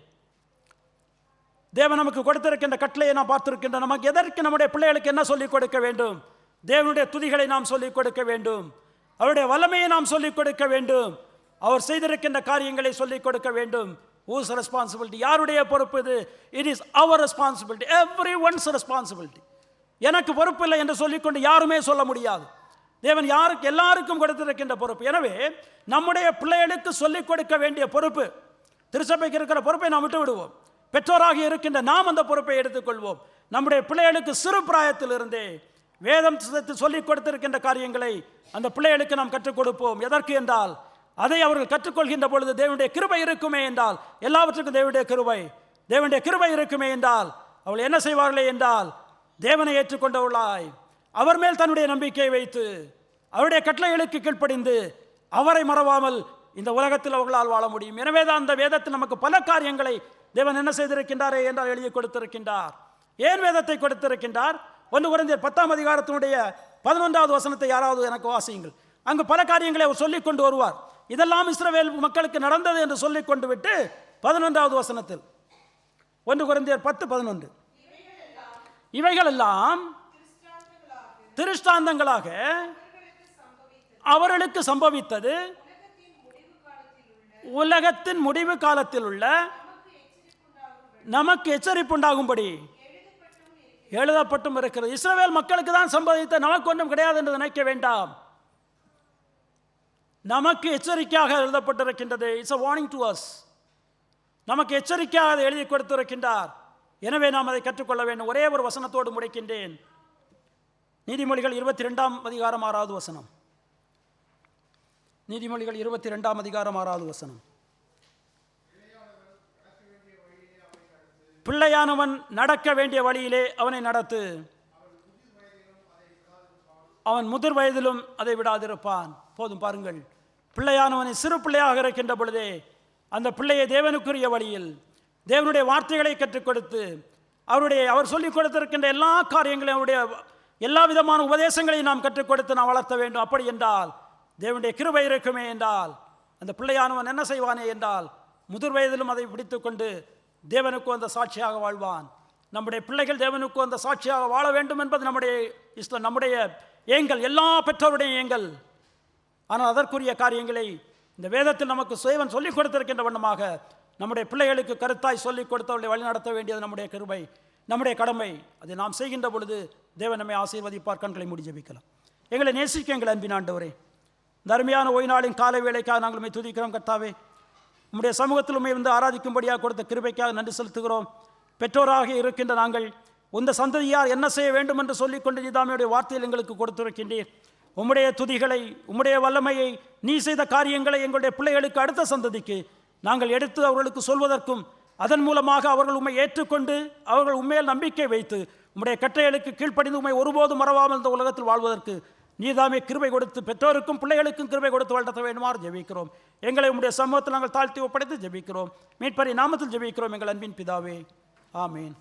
தேவன் நமக்கு கொடுத்திருக்கின்ற கட்டளையை நாம் பார்த்திருக்கின்ற நமக்கு எதற்கு நம்முடைய பிள்ளைகளுக்கு என்ன சொல்லிக் கொடுக்க வேண்டும்? தேவனுடைய துதிகளை நாம் சொல்லிக் கொடுக்க வேண்டும். அவருடைய வல்லமையை நாம் சொல்லிக் கொடுக்க வேண்டும். அவர் செய்திருக்கின்ற காரியங்களை சொல்லிக் கொடுக்க வேண்டும். Whose responsibility? யாருடைய பொறுப்பு இது? It is our responsibility. Everyone's responsibility. எனக்கு பொறுப்பு இல்லை என்று சொல்லிக்கொண்டு யாருமே சொல்ல முடியாது. தேவன் எல்லாருக்கும் கொடுத்திருக்கின்ற பொறுப்பு. எனவே நம்முடைய பிள்ளைகளுக்கு சொல்லிக் கொடுக்க வேண்டிய பொறுப்பு, திருச்சபைக்கு இருக்கிற பொறுப்பை நாம் விட்டு விடுவோம். பெற்றோராக இருக்கின்ற நாம் அந்த பொறுப்பை எடுத்துக்கொள்வோம். நம்முடைய பிள்ளைகளுக்கு சிறு பிராயத்திலிருந்தே வேதம் சொல்லிக் கொடுத்திருக்கின்ற காரியங்களை அந்த பிள்ளைகளுக்கு நாம் கற்றுக் கொடுப்போம். எதற்கு என்றால், அதை அவர்கள் கற்றுக்கொள்கின்ற பொழுது தேவனுடைய கிருபை இருக்குமே என்றால், எல்லாவற்றுக்கும் தேவனுடைய கிருபை இருக்குமே என்றால் அவள் என்ன செய்வார்களே என்றால், தேவனை ஏற்றுக்கொண்டவர்களாய் அவர் மேல் தன்னுடைய நம்பிக்கையை வைத்து அவருடைய கட்டளைகளுக்கு கீழ்ப்படிந்து அவரை மறவாமல் இந்த உலகத்தில் அவர்களால் வாழ முடியும். எனவே தான் அந்த வேதத்தில் நமக்கு பல காரியங்களை தேவன் என்ன செய்திருக்கின்றாரே என்றால் எழுதி கொடுத்திருக்கின்றார். ஏன் வேதத்தை கொடுத்திருக்கின்றார்? 1 கொரிந்தியர் 10ஆம் அதிகாரத்தினுடைய 11வது வசனத்தை யாராவது எனக்கு வாசியுங்கள். அங்கு பல காரியங்களை அவர் சொல்லிக் கொண்டு வருவார். இதெல்லாம் இஸ்ரவேல் மக்களுக்கு நடந்தது என்று சொல்லிக் கொண்டு விட்டு 11வது வசனத்தில் 1 கொரிந்தியர் 10:11 இவைகளெல்லாம் திருஷ்டாந்தங்களாக அவர்களுக்கு சம்பவித்தது உலகத்தின் முடிவு காலத்தில் உள்ள நமக்கு எச்சரிப்புண்டாகும்படி எழுதப்பட்டும் இருக்கிறது. இஸ்ரவேல் மக்களுக்கு தான் சம்பவித்த, நமக்கு ஒன்றும் கிடையாது என்று நினைக்க வேண்டாம். நமக்கு எச்சரிக்கையாக எழுதப்பட்டிருக்கின்றது. It's a warning to us. நமக்கு எச்சரிக்கையாக அதை எழுதி கொடுத்திருக்கின்றார். எனவே நாம் அதை கற்றுக்கொள்ள வேண்டும். ஒரே ஒரு வசனத்தோடு முடிக்கின்றேன். நீதிமொழிகள் 22ஆம் அதிகாரம் 6வது வசனம். நீதிமொழிகள் 22ஆம் அதிகாரம் 6வது வசனம். பிள்ளையானவன் நடக்க வேண்டிய வழியிலே அவனை நடத்து, அவன் முதிர் வயதிலும் அதை விடாதிருப்பான். போதும் பாருங்கள், பிள்ளையானவனை சிறு பிள்ளையாக இருக்கின்ற பொழுதே அந்த பிள்ளையை தேவனுக்குரிய வழியில் தேவனுடைய வார்த்தைகளை கற்றுக் கொடுத்து அவர் சொல்லிக் கொடுத்திருக்கின்ற எல்லா காரியங்களையும் அவருடைய எல்லா விதமான உபதேசங்களையும் நாம் கற்றுக் கொடுத்து நாம் வளர்த்த வேண்டும். அப்படி என்றால் தேவனுடைய கிருபை இருக்குமே என்றால் அந்த பிள்ளையானவன் என்ன செய்வானே என்றால் முதிர் வயதிலும் அதை பிடித்து கொண்டு தேவனுக்கு அந்த சாட்சியாக வாழ்வான். நம்முடைய பிள்ளைகள் தேவனுக்கு அந்த சாட்சியாக வாழ வேண்டும் என்பது நம்முடைய ஏங்கல், எல்லா பெற்றோருடைய ஏங்கல். ஆனால் அதற்குரிய காரியங்களை இந்த வேதத்தில் நமக்கு தேவன் சொல்லிக் கொடுத்திருக்கின்ற வண்ணமாக நம்முடைய பிள்ளைகளுக்கு கருத்தாய் சொல்லிக் கொடுத்தவர்களை வழிநடத்த வேண்டியது நம்முடைய கிருபை, நம்முடைய கடமை. அதை நாம் செய்கின்ற பொழுது தேவன் நம்மை ஆசீர்வதிப்பார். கண்களை மூடி ஜெபிக்கலாம். எங்களை நேசிக்க எங்கள் அன்பின் ஆண்டவரே, இந்த அருமையான ஓய்வு நாளின் காலை வேளைக்காக நாங்கள் உம்மை துதிக்கிறோம். கர்த்தாவே, உம்முடைய சமூகத்தில் உம்மை வந்து ஆராதிக்கும்படியாக கொடுத்த கிருபைக்காக நன்றி செலுத்துகிறோம். பெற்றோராக இருக்கின்ற நாங்கள் இந்த சந்ததியார் என்ன செய்ய வேண்டும் என்று சொல்லிக்கொண்டு நீதாமையுடைய வார்த்தையில் எங்களுக்கு கொடுத்திருக்கின்றீர். உம்முடைய துதிகளை, உம்முடைய வல்லமையை, நீ செய்த காரியங்களை எங்களுடைய பிள்ளைகளுக்கு அடுத்த சந்ததிக்கு நாங்கள் எடுத்து அவர்களுக்கு சொல்வதற்கும் அதன் மூலமாக அவர்கள் உம்மை ஏற்றுக்கொண்டு அவர்கள் உண்மையில் நம்பிக்கை வைத்து உம்முடைய கட்டளைகளுக்கு கீழ்ப்படிந்து உம்மை ஒருபோதும் மறவாமல் இந்த உலகத்தில் வாழ்வதற்கு நீதாமே கிருபை கொடுத்து பெற்றோருக்கும் பிள்ளைகளுக்கும் கிருபை கொடுத்து வளர்த்த வேண்டுமாறு ஜெபிக்கிறோம். எங்களை உம்முடைய சமூகத்தில் நாங்கள் தாழ்த்தி ஒப்படைத்து ஜெபிக்கிறோம். மீட்பரின் நாமத்தில் ஜெபிக்கிறோம் எங்கள் அன்பின் பிதாவே, ஆமேன்.